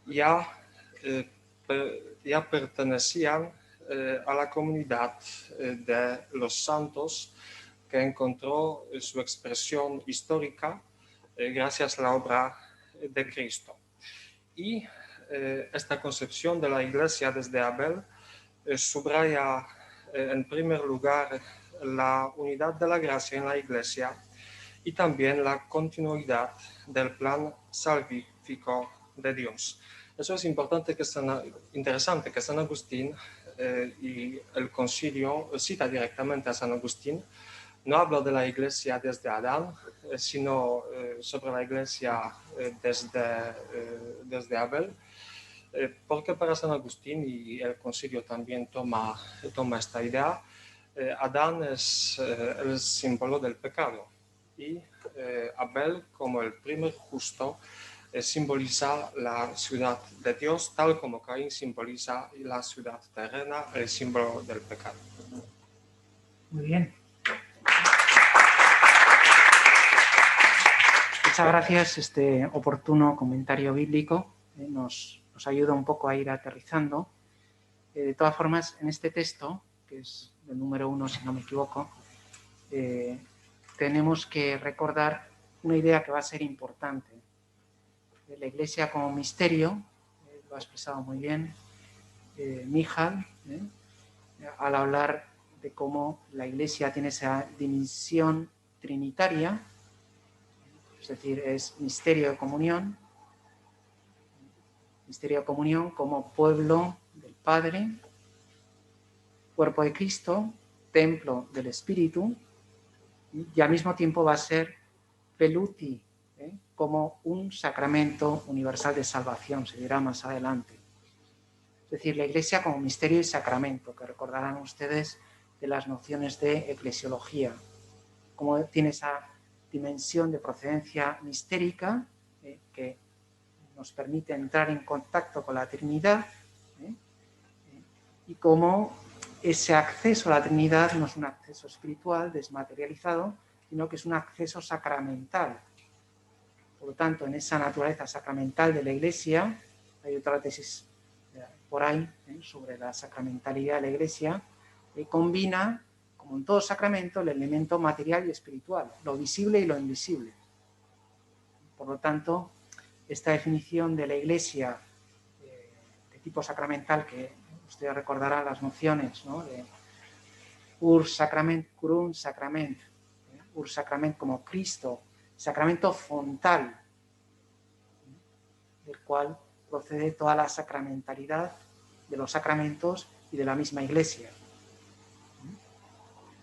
ya pertenecían a la comunidad de los santos que encontró su expresión histórica gracias a la obra de Cristo. Y esta concepción de la iglesia desde Abel subraya en primer lugar la unidad de la gracia en la iglesia y también la continuidad del plan salvífico de Dios. Eso es interesante que San Agustín y el concilio cita directamente a San Agustín. No habla de la iglesia desde Adán, sino sobre la iglesia desde Abel, porque para San Agustín, y el concilio también toma esta idea, Adán es el símbolo del pecado y Abel, como el primer justo, simboliza la ciudad de Dios, tal como Caín simboliza la ciudad terrena, el símbolo del pecado.
Muy bien. Muchas gracias. Este oportuno comentario bíblico nos ayuda un poco a ir aterrizando. De todas formas, en este texto, que es el número 1, si no me equivoco, tenemos que recordar una idea que va a ser importante. La Iglesia como misterio, lo ha expresado muy bien Michal, al hablar de cómo la Iglesia tiene esa dimensión trinitaria, es decir, es misterio de comunión como pueblo del Padre, cuerpo de Cristo, templo del Espíritu, y al mismo tiempo va a ser peluti, como un sacramento universal de salvación, se dirá más adelante. Es decir, la Iglesia como misterio y sacramento, que recordarán ustedes de las nociones de eclesiología, como tiene esa dimensión de procedencia mistérica que nos permite entrar en contacto con la Trinidad, y cómo ese acceso a la Trinidad no es un acceso espiritual desmaterializado, sino que es un acceso sacramental. Por lo tanto, en esa naturaleza sacramental de la Iglesia, hay otra tesis por ahí sobre la sacramentalidad de la Iglesia, combina, como en todo sacramento, el elemento material y espiritual, lo visible y lo invisible. Por lo tanto, esta definición de la Iglesia de tipo sacramental, que usted recordará las nociones, ¿no?, de ur sacrament, curum sacrament, ur sacrament como Cristo, sacramento fontal, del cual procede toda la sacramentalidad de los sacramentos y de la misma Iglesia.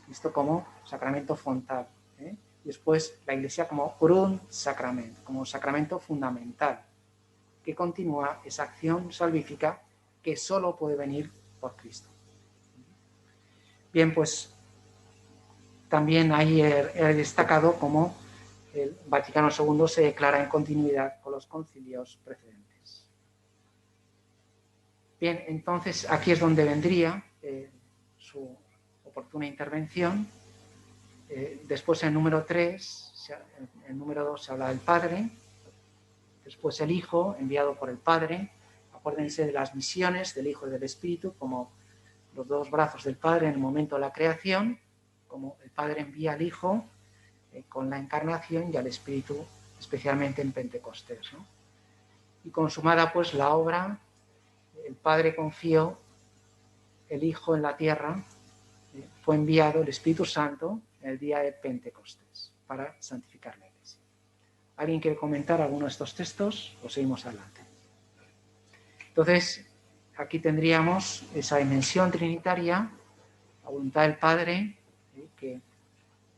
Cristo como sacramento fontal. Y después la Iglesia como Grund Sacrament, como sacramento fundamental, que continúa esa acción salvífica que solo puede venir por Cristo. Bien, pues también ahí he destacado cómo el Vaticano II se declara en continuidad con los concilios precedentes. Bien, entonces aquí es donde vendría su oportuna intervención. Después en el número 3, en el número 2 se habla del Padre, después el Hijo enviado por el Padre. Acuérdense de las misiones del Hijo y del Espíritu como los dos brazos del Padre en el momento de la creación, como el Padre envía al Hijo con la encarnación y al Espíritu especialmente en Pentecostés, ¿no? Y consumada pues la obra, el Padre confió el Hijo en la tierra, fue enviado el Espíritu Santo el día de Pentecostés para santificar la Iglesia. ¿Alguien quiere comentar alguno de estos textos o seguimos adelante? Entonces, aquí tendríamos esa dimensión trinitaria, la voluntad del Padre, que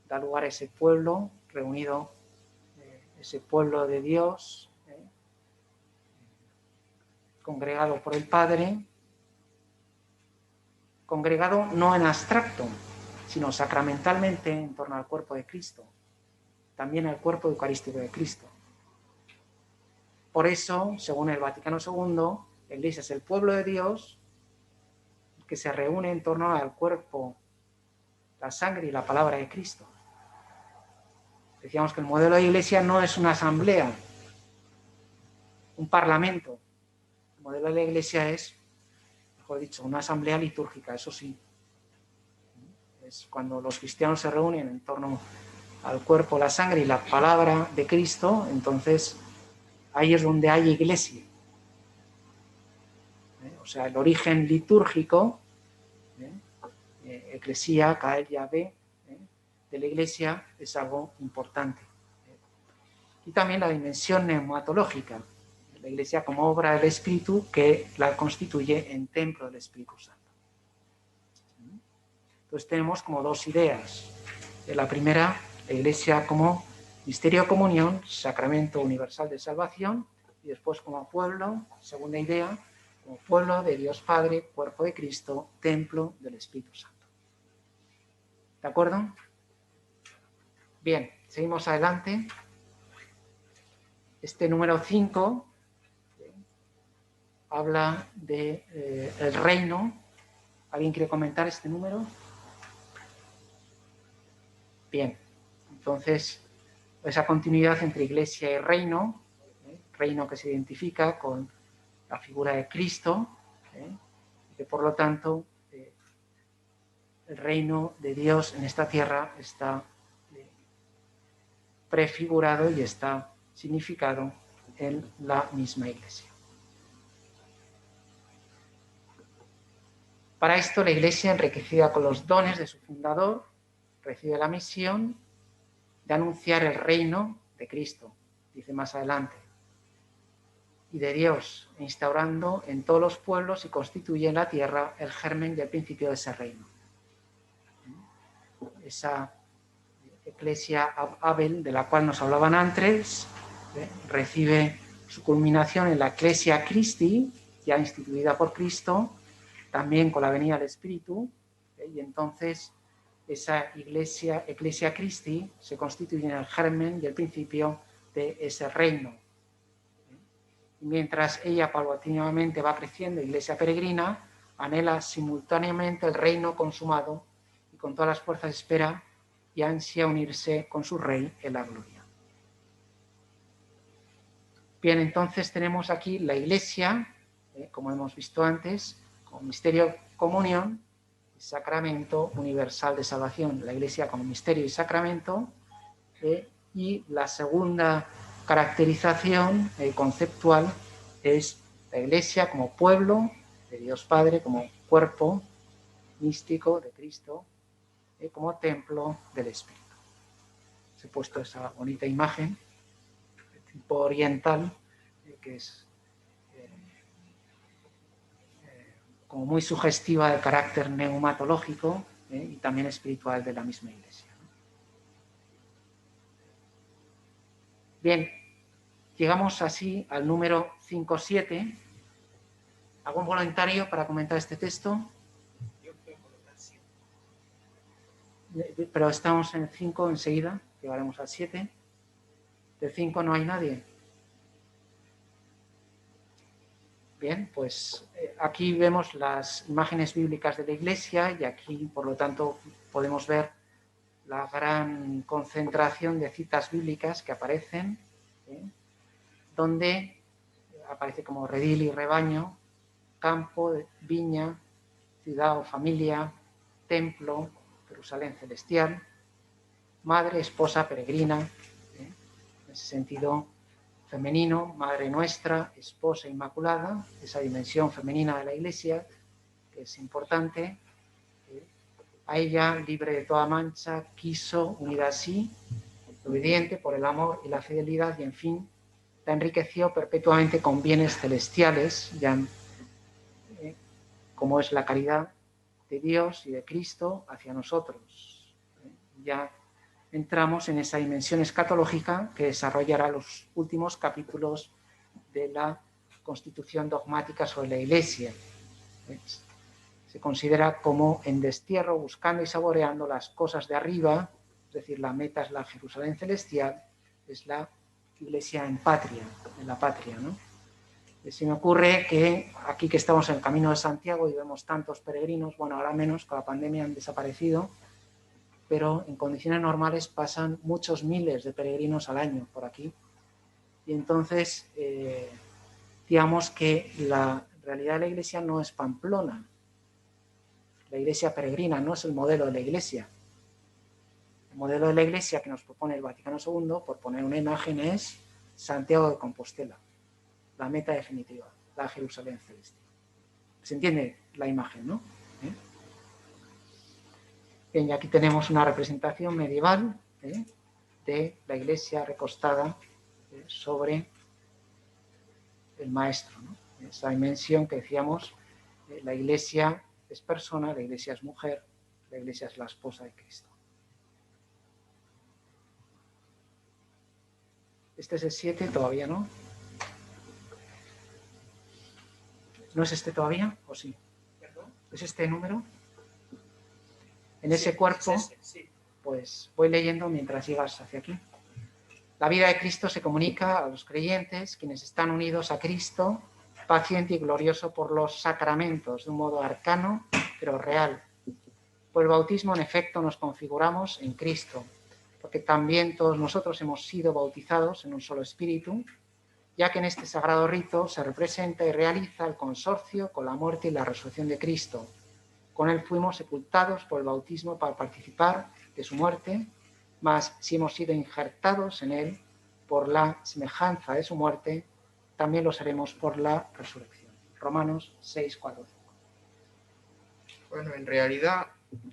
da lugar a ese pueblo reunido, ese pueblo de Dios, congregado por el Padre, congregado no en abstracto, sino sacramentalmente en torno al cuerpo de Cristo, también al cuerpo eucarístico de Cristo. Por eso, según el Vaticano II, la Iglesia es el pueblo de Dios que se reúne en torno al cuerpo, la sangre y la palabra de Cristo. Decíamos que el modelo de Iglesia no es una asamblea, un parlamento. El modelo de la Iglesia es, mejor dicho, una asamblea litúrgica, eso sí. Es cuando los cristianos se reúnen en torno al cuerpo, la sangre y la palabra de Cristo, entonces ahí es donde hay Iglesia. O sea, el origen litúrgico, Eclesia, Cael, Yahvé, de la Iglesia es algo importante. Y también la dimensión neumatológica, la Iglesia como obra del Espíritu que la constituye en templo del Espíritu Santo. Entonces tenemos como dos ideas. La primera, la Iglesia como misterio de comunión, sacramento universal de salvación, y después como pueblo, segunda idea, como pueblo de Dios Padre, cuerpo de Cristo, templo del Espíritu Santo. ¿De acuerdo? Bien, seguimos adelante. Este número 5 habla de el reino. ¿Alguien quiere comentar este número? Bien, entonces esa continuidad entre Iglesia y reino, reino que se identifica con la figura de Cristo, y que por lo tanto el reino de Dios en esta tierra está prefigurado y está significado en la misma Iglesia. Para esto la Iglesia, enriquecida con los dones de su fundador, recibe la misión de anunciar el reino de Cristo, dice más adelante, y de Dios, instaurando en todos los pueblos y constituye en la tierra el germen y el principio de ese reino. Esa Eclesia Abel, de la cual nos hablaban antes, recibe su culminación en la Eclesia Christi, ya instituida por Cristo, también con la venida del Espíritu, y entonces esa Eclesia Christi se constituye en el germen y el principio de ese reino. Y mientras ella paulatinamente va creciendo, Iglesia peregrina, anhela simultáneamente el reino consumado y con todas las fuerzas espera y ansia unirse con su Rey en la gloria. Bien, entonces tenemos aquí la Iglesia, como hemos visto antes, como misterio comunión, sacramento universal de salvación, la Iglesia como misterio y sacramento, y la segunda caracterización conceptual es la Iglesia como pueblo de Dios Padre, como cuerpo místico de Cristo, como templo del Espíritu. Os he puesto esa bonita imagen de tipo oriental, que es como muy sugestiva del carácter neumatológico y también espiritual de la misma Iglesia. Bien, llegamos así al número 5-7. ¿Algún voluntario para comentar este texto? Pero estamos en el 5 enseguida, llegaremos al 7. Del 5 no hay nadie. Bien, pues aquí vemos las imágenes bíblicas de la Iglesia y aquí, por lo tanto, podemos ver la gran concentración de citas bíblicas que aparecen, donde aparece como redil y rebaño, campo, viña, ciudad o familia, templo, Jerusalén celestial, madre, esposa, peregrina, en ese sentido femenino, madre nuestra, esposa inmaculada, esa dimensión femenina de la Iglesia, que que es importante. A ella, libre de toda mancha, quiso, unida así, obediente por el amor y la fidelidad, y en fin, la enriqueció perpetuamente con bienes celestiales, ya, como es la caridad de Dios y de Cristo hacia nosotros. Ya entramos en esa dimensión escatológica que desarrollará los últimos capítulos de la Constitución dogmática sobre la Iglesia. Se considera como en destierro, buscando y saboreando las cosas de arriba, es decir, la meta es la Jerusalén celestial, es la Iglesia en patria, en la patria, ¿no? Se me ocurre que aquí que estamos en el Camino de Santiago y vemos tantos peregrinos, bueno, ahora menos, con la pandemia han desaparecido, pero en condiciones normales pasan muchos miles de peregrinos al año por aquí. Y entonces, digamos que la realidad de la Iglesia no es Pamplona. La Iglesia peregrina no es el modelo de la Iglesia. El modelo de la Iglesia que nos propone el Vaticano II, por poner una imagen, es Santiago de Compostela, la meta definitiva, la Jerusalén celestial. ¿Se entiende la imagen, no? Bien, y aquí tenemos una representación medieval de la Iglesia recostada sobre el Maestro, ¿no? Esa dimensión que decíamos, la Iglesia es persona, la Iglesia es mujer, la Iglesia es la esposa de Cristo. Este es el 7, todavía no. ¿No es este todavía? ¿O sí? ¿Es este número? En ese cuerpo, pues voy leyendo mientras llegas hacia aquí. La vida de Cristo se comunica a los creyentes, quienes están unidos a Cristo, paciente y glorioso por los sacramentos, de un modo arcano, pero real. Por el bautismo, en efecto, nos configuramos en Cristo, porque también todos nosotros hemos sido bautizados en un solo espíritu, ya que en este sagrado rito se representa y realiza el consorcio con la muerte y la resurrección de Cristo. Con él fuimos sepultados por el bautismo para participar de su muerte, mas si hemos sido injertados en él por la semejanza de su muerte, también lo seremos por la resurrección. Romanos 6, 4.
Bueno, en realidad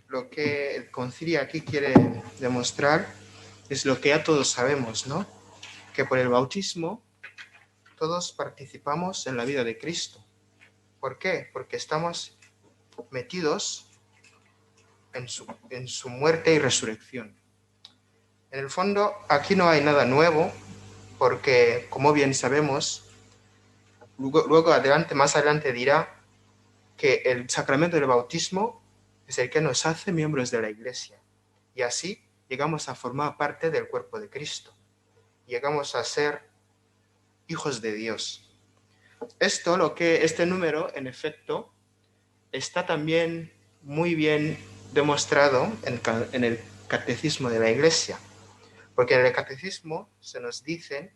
lo que el concilio aquí quiere demostrar es lo que ya todos sabemos, ¿no? Que por el bautismo todos participamos en la vida de Cristo. ¿Por qué? Porque estamos metidos en su muerte y resurrección. En el fondo, aquí no hay nada nuevo, porque, como bien sabemos, luego más adelante dirá que el sacramento del bautismo es el que nos hace miembros de la Iglesia. Y así llegamos a formar parte del cuerpo de Cristo. Llegamos a ser hijos de Dios. Este número, en efecto, está también muy bien demostrado en el catecismo de la Iglesia, porque en el catecismo se nos dice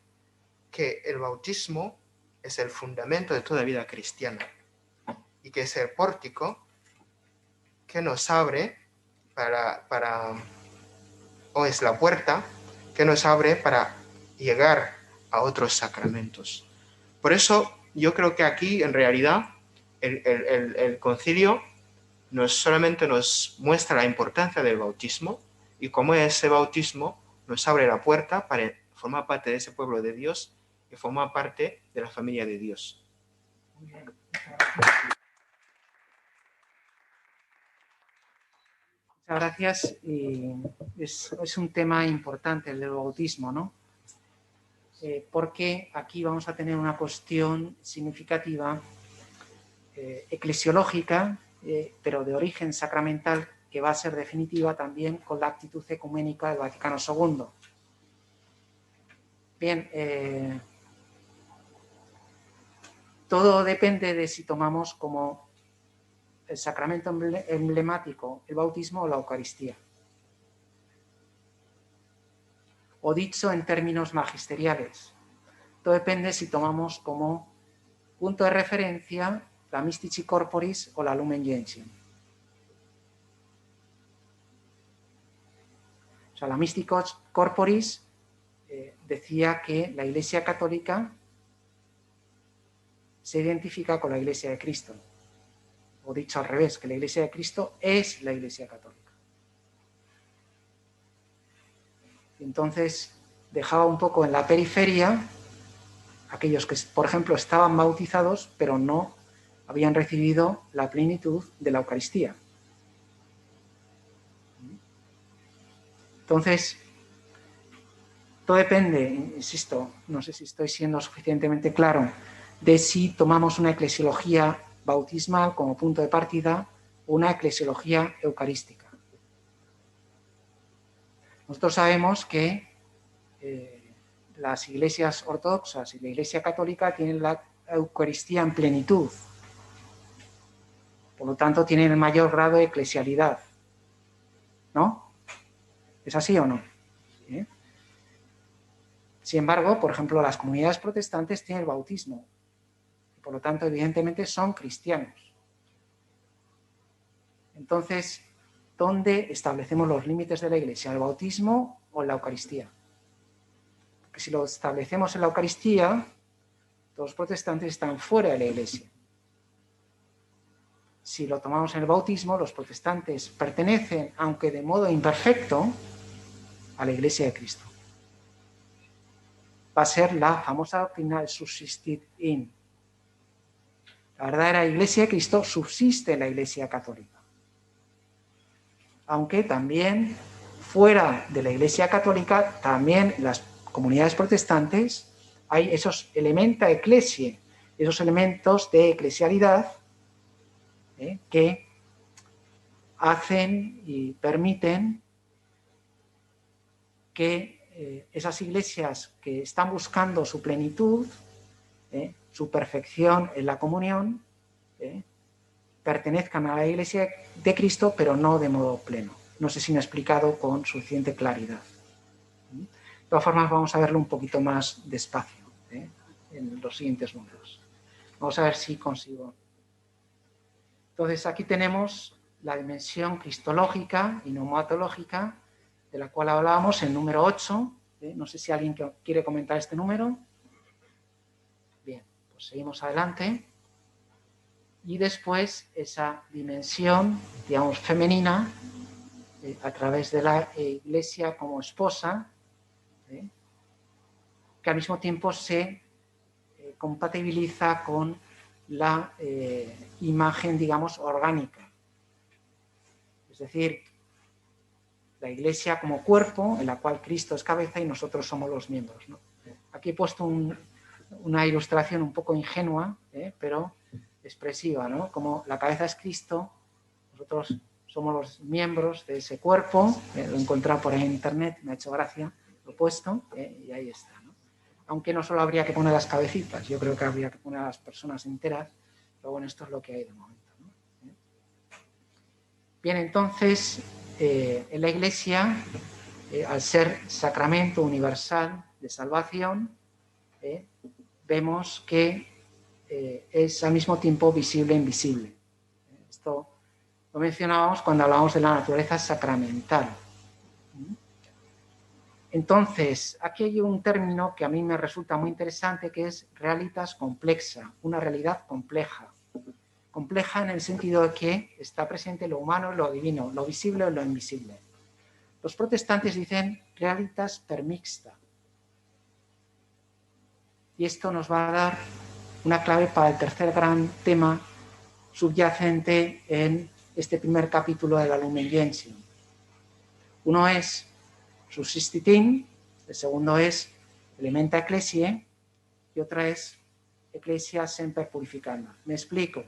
que el bautismo es el fundamento de toda vida cristiana y que es el pórtico que nos abre o es la puerta que nos abre para llegar a otros sacramentos. Por eso yo creo que aquí en realidad el concilio solamente nos muestra la importancia del bautismo y cómo ese bautismo nos abre la puerta para formar parte de ese pueblo de Dios y formar parte de la familia de Dios.
Muy bien. Muchas gracias. Y es un tema importante el del bautismo, ¿no? Porque aquí vamos a tener una cuestión significativa eclesiológica, pero de origen sacramental, que va a ser definitiva también con la actitud ecuménica del Vaticano II. Bien, todo depende de si tomamos como el sacramento emblemático el bautismo o la Eucaristía. O dicho en términos magisteriales, todo depende si tomamos como punto de referencia la Mystici Corporis o la Lumen Gentium. O sea, la Mystici Corporis decía que la Iglesia Católica se identifica con la Iglesia de Cristo. o dicho al revés, que la Iglesia de Cristo es la Iglesia católica. Entonces, dejaba un poco en la periferia aquellos que, por ejemplo, estaban bautizados, pero no habían recibido la plenitud de la Eucaristía. Entonces, todo depende, insisto, no sé si estoy siendo suficientemente claro, de si tomamos una eclesiología bautismal como punto de partida o una eclesiología eucarística. Nosotros sabemos que las iglesias ortodoxas y la Iglesia católica tienen la Eucaristía en plenitud. Por lo tanto, tienen el mayor grado de eclesialidad. ¿No? ¿Es así o no? ¿Sí? Sin embargo, por ejemplo, las comunidades protestantes tienen el bautismo. Por lo tanto, evidentemente, son cristianos. Entonces, ¿dónde establecemos los límites de la Iglesia? ¿El bautismo o la Eucaristía? Porque si lo establecemos en la Eucaristía, los protestantes están fuera de la Iglesia. Si lo tomamos en el bautismo, los protestantes pertenecen, aunque de modo imperfecto, a la Iglesia de Cristo. Va a ser la famosa doctrina del subsistit in. La verdadera Iglesia de Cristo subsiste en la Iglesia católica. Aunque también fuera de la Iglesia católica, también en las comunidades protestantes hay esos elementa ecclesiae, esos elementos de eclesialidad que hacen y permiten que esas iglesias que están buscando su plenitud, su perfección en la comunión, pertenezcan a la Iglesia de Cristo, pero no de modo pleno. No sé si me he explicado con suficiente claridad. De todas formas, vamos a verlo un poquito más despacio en los siguientes números. Vamos a ver si consigo. Entonces, aquí tenemos la dimensión cristológica y neumatológica, de la cual hablábamos en número 8. No sé si alguien quiere comentar este número. Bien, pues seguimos adelante. Y después esa dimensión, digamos, femenina, a través de la Iglesia como esposa, que al mismo tiempo se compatibiliza con la imagen, digamos, orgánica. Es decir, la Iglesia como cuerpo, en la cual Cristo es cabeza y nosotros somos los miembros, ¿no? Aquí he puesto una ilustración un poco ingenua, pero expresiva, ¿no? Como la cabeza es Cristo, nosotros somos los miembros de ese cuerpo, lo he encontrado por ahí en internet, me ha hecho gracia, lo he puesto, y ahí está, ¿no? Aunque no solo habría que poner las cabecitas, yo creo que habría que poner a las personas enteras, pero bueno, esto es lo que hay de momento, ¿no? Bien, entonces, en la Iglesia, al ser sacramento universal de salvación, vemos que es al mismo tiempo visible e invisible. Esto lo mencionábamos cuando hablábamos de la naturaleza sacramental. Entonces, aquí hay un término que a mí me resulta muy interesante, que es realitas complexa, una realidad compleja. Compleja en el sentido de que está presente lo humano y lo divino, lo visible y lo invisible. Los protestantes dicen realitas permixta. Y esto nos va a dar una clave para el tercer gran tema subyacente en este primer capítulo de la Lumen Gentium. Uno es subsistit in, el segundo es elementa ecclesiae y otra es ecclesia semper purificanda. Me explico.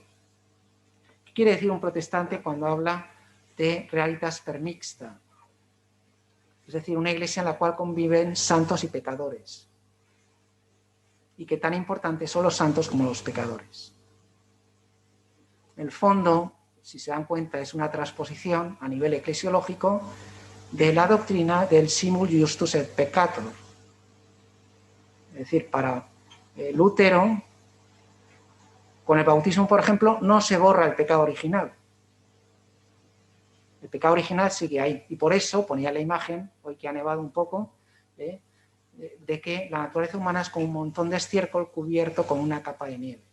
¿Qué quiere decir un protestante cuando habla de realitas permixta? Es decir, una iglesia en la cual conviven santos y pecadores. Y que tan importantes son los santos como los pecadores. En el fondo, si se dan cuenta, es una transposición a nivel eclesiológico de la doctrina del simul justus et peccator. Es decir, para Lutero, con el bautismo, por ejemplo, no se borra el pecado original. El pecado original sigue ahí. Y por eso ponía la imagen, hoy que ha nevado un poco, de que la naturaleza humana es como un montón de estiércol cubierto con una capa de nieve.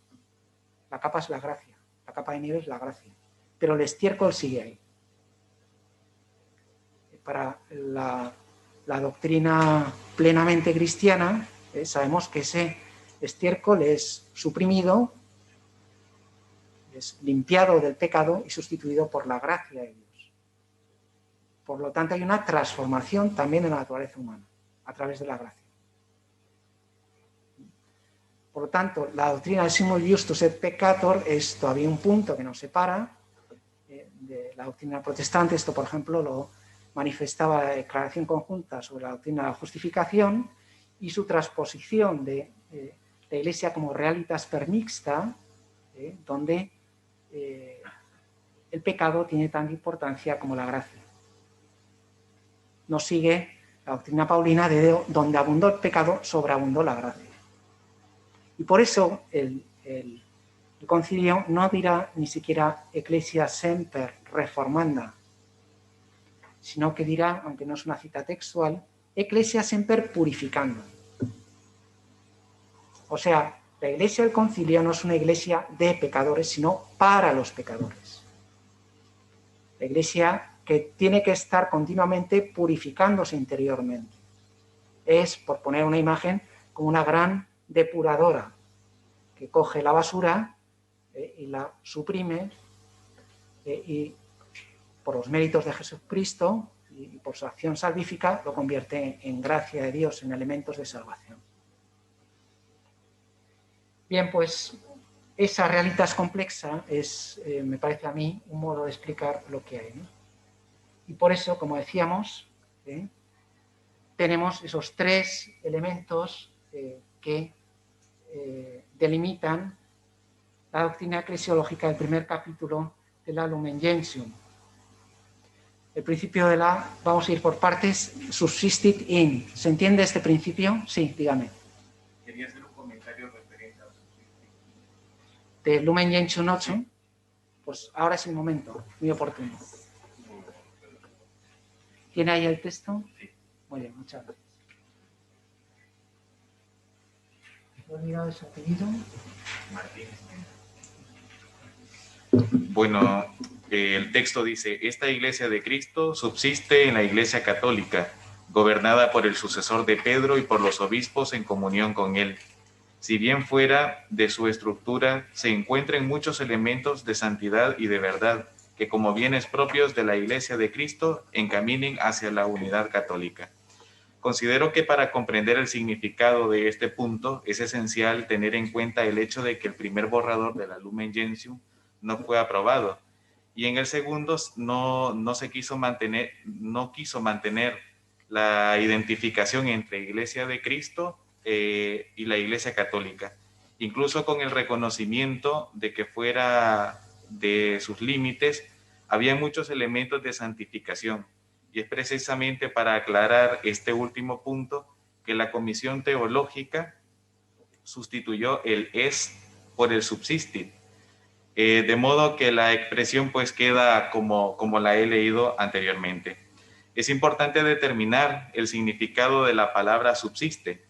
La capa es la gracia. La capa de nieve es la gracia. Pero el estiércol sigue ahí. Para la doctrina plenamente cristiana, sabemos que ese estiércol es suprimido, es limpiado del pecado y sustituido por la gracia de Dios. Por lo tanto, hay una transformación también de la naturaleza humana a través de la gracia. Por lo tanto, la doctrina del simul justus et peccator es todavía un punto que nos separa de la doctrina protestante. Esto, por ejemplo, lo manifestaba la declaración conjunta sobre la doctrina de la justificación y su transposición de la Iglesia como realitas per mixta, donde el pecado tiene tanta importancia como la gracia. Nos sigue la doctrina paulina de donde abundó el pecado, sobreabundó la gracia. Y por eso el concilio no dirá ni siquiera Ecclesia semper reformanda, sino que dirá, aunque no es una cita textual, Ecclesia semper purificando. O sea, la iglesia del concilio no es una iglesia de pecadores, sino para los pecadores. La iglesia que tiene que estar continuamente purificándose interiormente. Es, por poner una imagen, como una gran depuradora que coge la basura y la suprime y por los méritos de Jesucristo y por su acción salvífica lo convierte en gracia de Dios, en elementos de salvación. Bien, pues esa realitas complexa es, me parece a mí, un modo de explicar lo que hay, ¿no? Y por eso, como decíamos, tenemos esos tres elementos que delimitan la doctrina eclesiológica del primer capítulo de la Lumen Gentium. El principio de vamos a ir por partes, subsistit in. ¿Se entiende este principio? Sí, dígame.
Quería hacer un comentario referente al subsistit.
De Lumen Gentium 8, pues ahora es el momento, muy oportuno. ¿Tiene ahí el texto?
Sí.
Muy bien, muchas gracias. ¿He olvidado ese apellido?
Martínez.
Bueno, el texto dice: esta iglesia de Cristo subsiste en la iglesia católica, gobernada por el sucesor de Pedro y por los obispos en comunión con él. Si bien fuera de su estructura se encuentran muchos elementos de santidad y de verdad, que como bienes propios de la iglesia de Cristo encaminen hacia la unidad católica. Considero que para comprender el significado de este punto es esencial tener en cuenta el hecho de que el primer borrador de la Lumen Gentium no fue aprobado, y en el segundo no quiso mantener la identificación entre Iglesia de Cristo y la Iglesia Católica, incluso con el reconocimiento de que fuera de sus límites había muchos elementos de santificación, y es precisamente para aclarar este último punto que la Comisión Teológica sustituyó el es por el subsistit, de modo que la expresión pues queda como la he leído anteriormente. Es importante determinar el significado de la palabra subsiste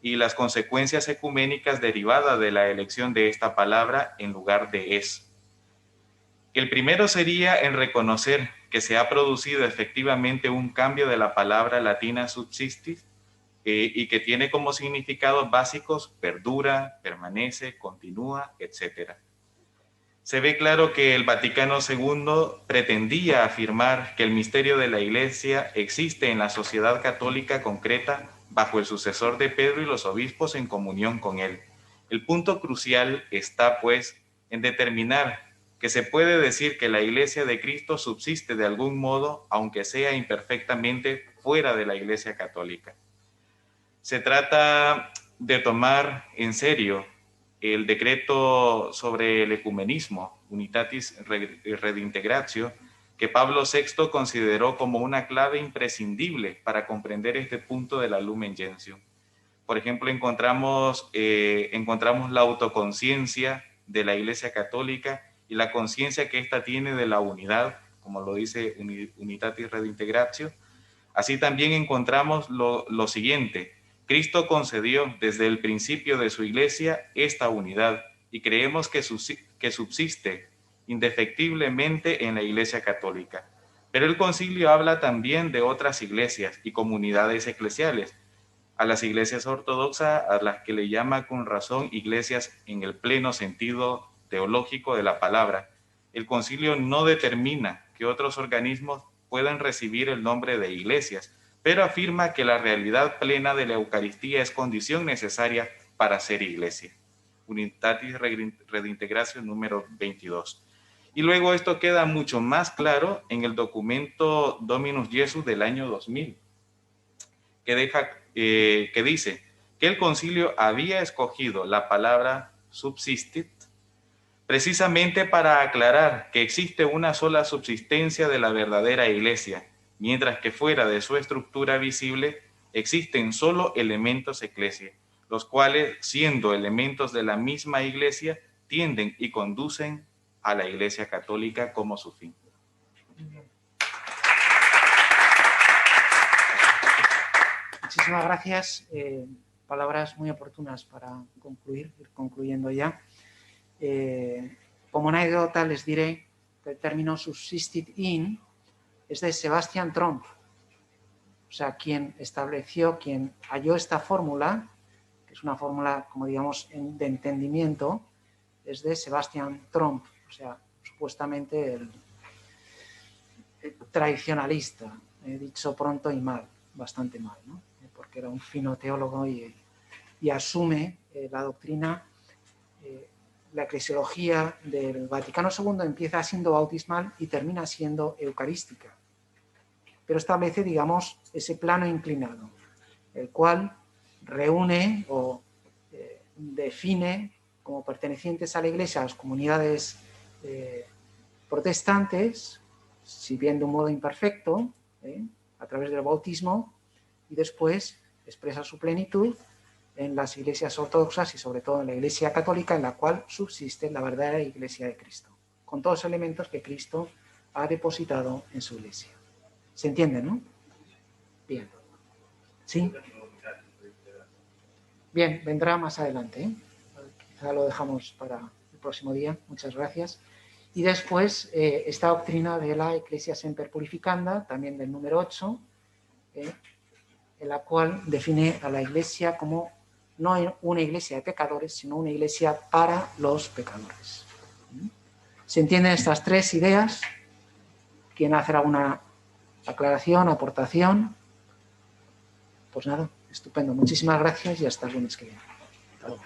y las consecuencias ecuménicas derivadas de la elección de esta palabra en lugar de es. El primero sería en reconocer que se ha producido efectivamente un cambio de la palabra latina subsistis y que tiene como significados básicos perdura, permanece, continúa, etc. Se ve claro que el Vaticano II pretendía afirmar que el misterio de la Iglesia existe en la sociedad católica concreta bajo el sucesor de Pedro y los obispos en comunión con él. El punto crucial está, pues, en determinar que se puede decir que la Iglesia de Cristo subsiste de algún modo, aunque sea imperfectamente, fuera de la Iglesia católica. Se trata de tomar en serio el decreto sobre el ecumenismo, Unitatis Redintegratio, que Pablo VI consideró como una clave imprescindible para comprender este punto de la Lumen Gentium. Por ejemplo, encontramos la autoconciencia de la Iglesia Católica y la conciencia que ésta tiene de la unidad, como lo dice Unitatis Redintegratio. Así también encontramos lo siguiente: Cristo concedió desde el principio de su iglesia esta unidad y creemos que subsiste indefectiblemente en la Iglesia Católica. Pero el concilio habla también de otras iglesias y comunidades eclesiales, a las iglesias ortodoxas, a las que le llama con razón iglesias en el pleno sentido teológico de la palabra. El concilio no determina que otros organismos puedan recibir el nombre de iglesias, pero afirma que la realidad plena de la Eucaristía es condición necesaria para ser iglesia. Unitatis Redintegratio número 22. Y luego esto queda mucho más claro en el documento Dominus Jesus del año 2000, que dice que el concilio había escogido la palabra subsistit precisamente para aclarar que existe una sola subsistencia de la verdadera iglesia, mientras que fuera de su estructura visible existen solo elementos eclesia, los cuales, siendo elementos de la misma iglesia, tienden y conducen a la Iglesia Católica como su fin.
Muchísimas gracias. Palabras muy oportunas para concluir, ir concluyendo ya. Como anécdota les diré que el término subsistit in es de Sebastian Tromp. O sea, quien halló esta fórmula, que es una fórmula, como digamos, de entendimiento, es de Sebastian Tromp. O sea, supuestamente el tradicionalista, dicho pronto y mal, bastante mal, ¿no? Porque era un fino teólogo y asume la doctrina. La eclesiología del Vaticano II empieza siendo bautismal y termina siendo eucarística, pero establece, digamos, ese plano inclinado, el cual reúne o define como pertenecientes a la Iglesia a las comunidades protestantes, si bien de un modo imperfecto, a través del bautismo, y después expresa su plenitud en las iglesias ortodoxas y sobre todo en la Iglesia Católica, en la cual subsiste la verdadera Iglesia de Cristo, con todos los elementos que Cristo ha depositado en su Iglesia. ¿Se entiende, no? Bien. ¿Sí? Bien, vendrá más adelante, ¿eh? Quizá lo dejamos para el próximo día. Muchas gracias. Y después, esta doctrina de la Ecclesia Semper Purificanda, también del número 8, en la cual define a la Iglesia como no una iglesia de pecadores, sino una iglesia para los pecadores. ¿Se entienden estas tres ideas? ¿Quieren hacer alguna aclaración, aportación? Pues nada, estupendo. Muchísimas gracias y hasta el lunes que viene. Hasta luego.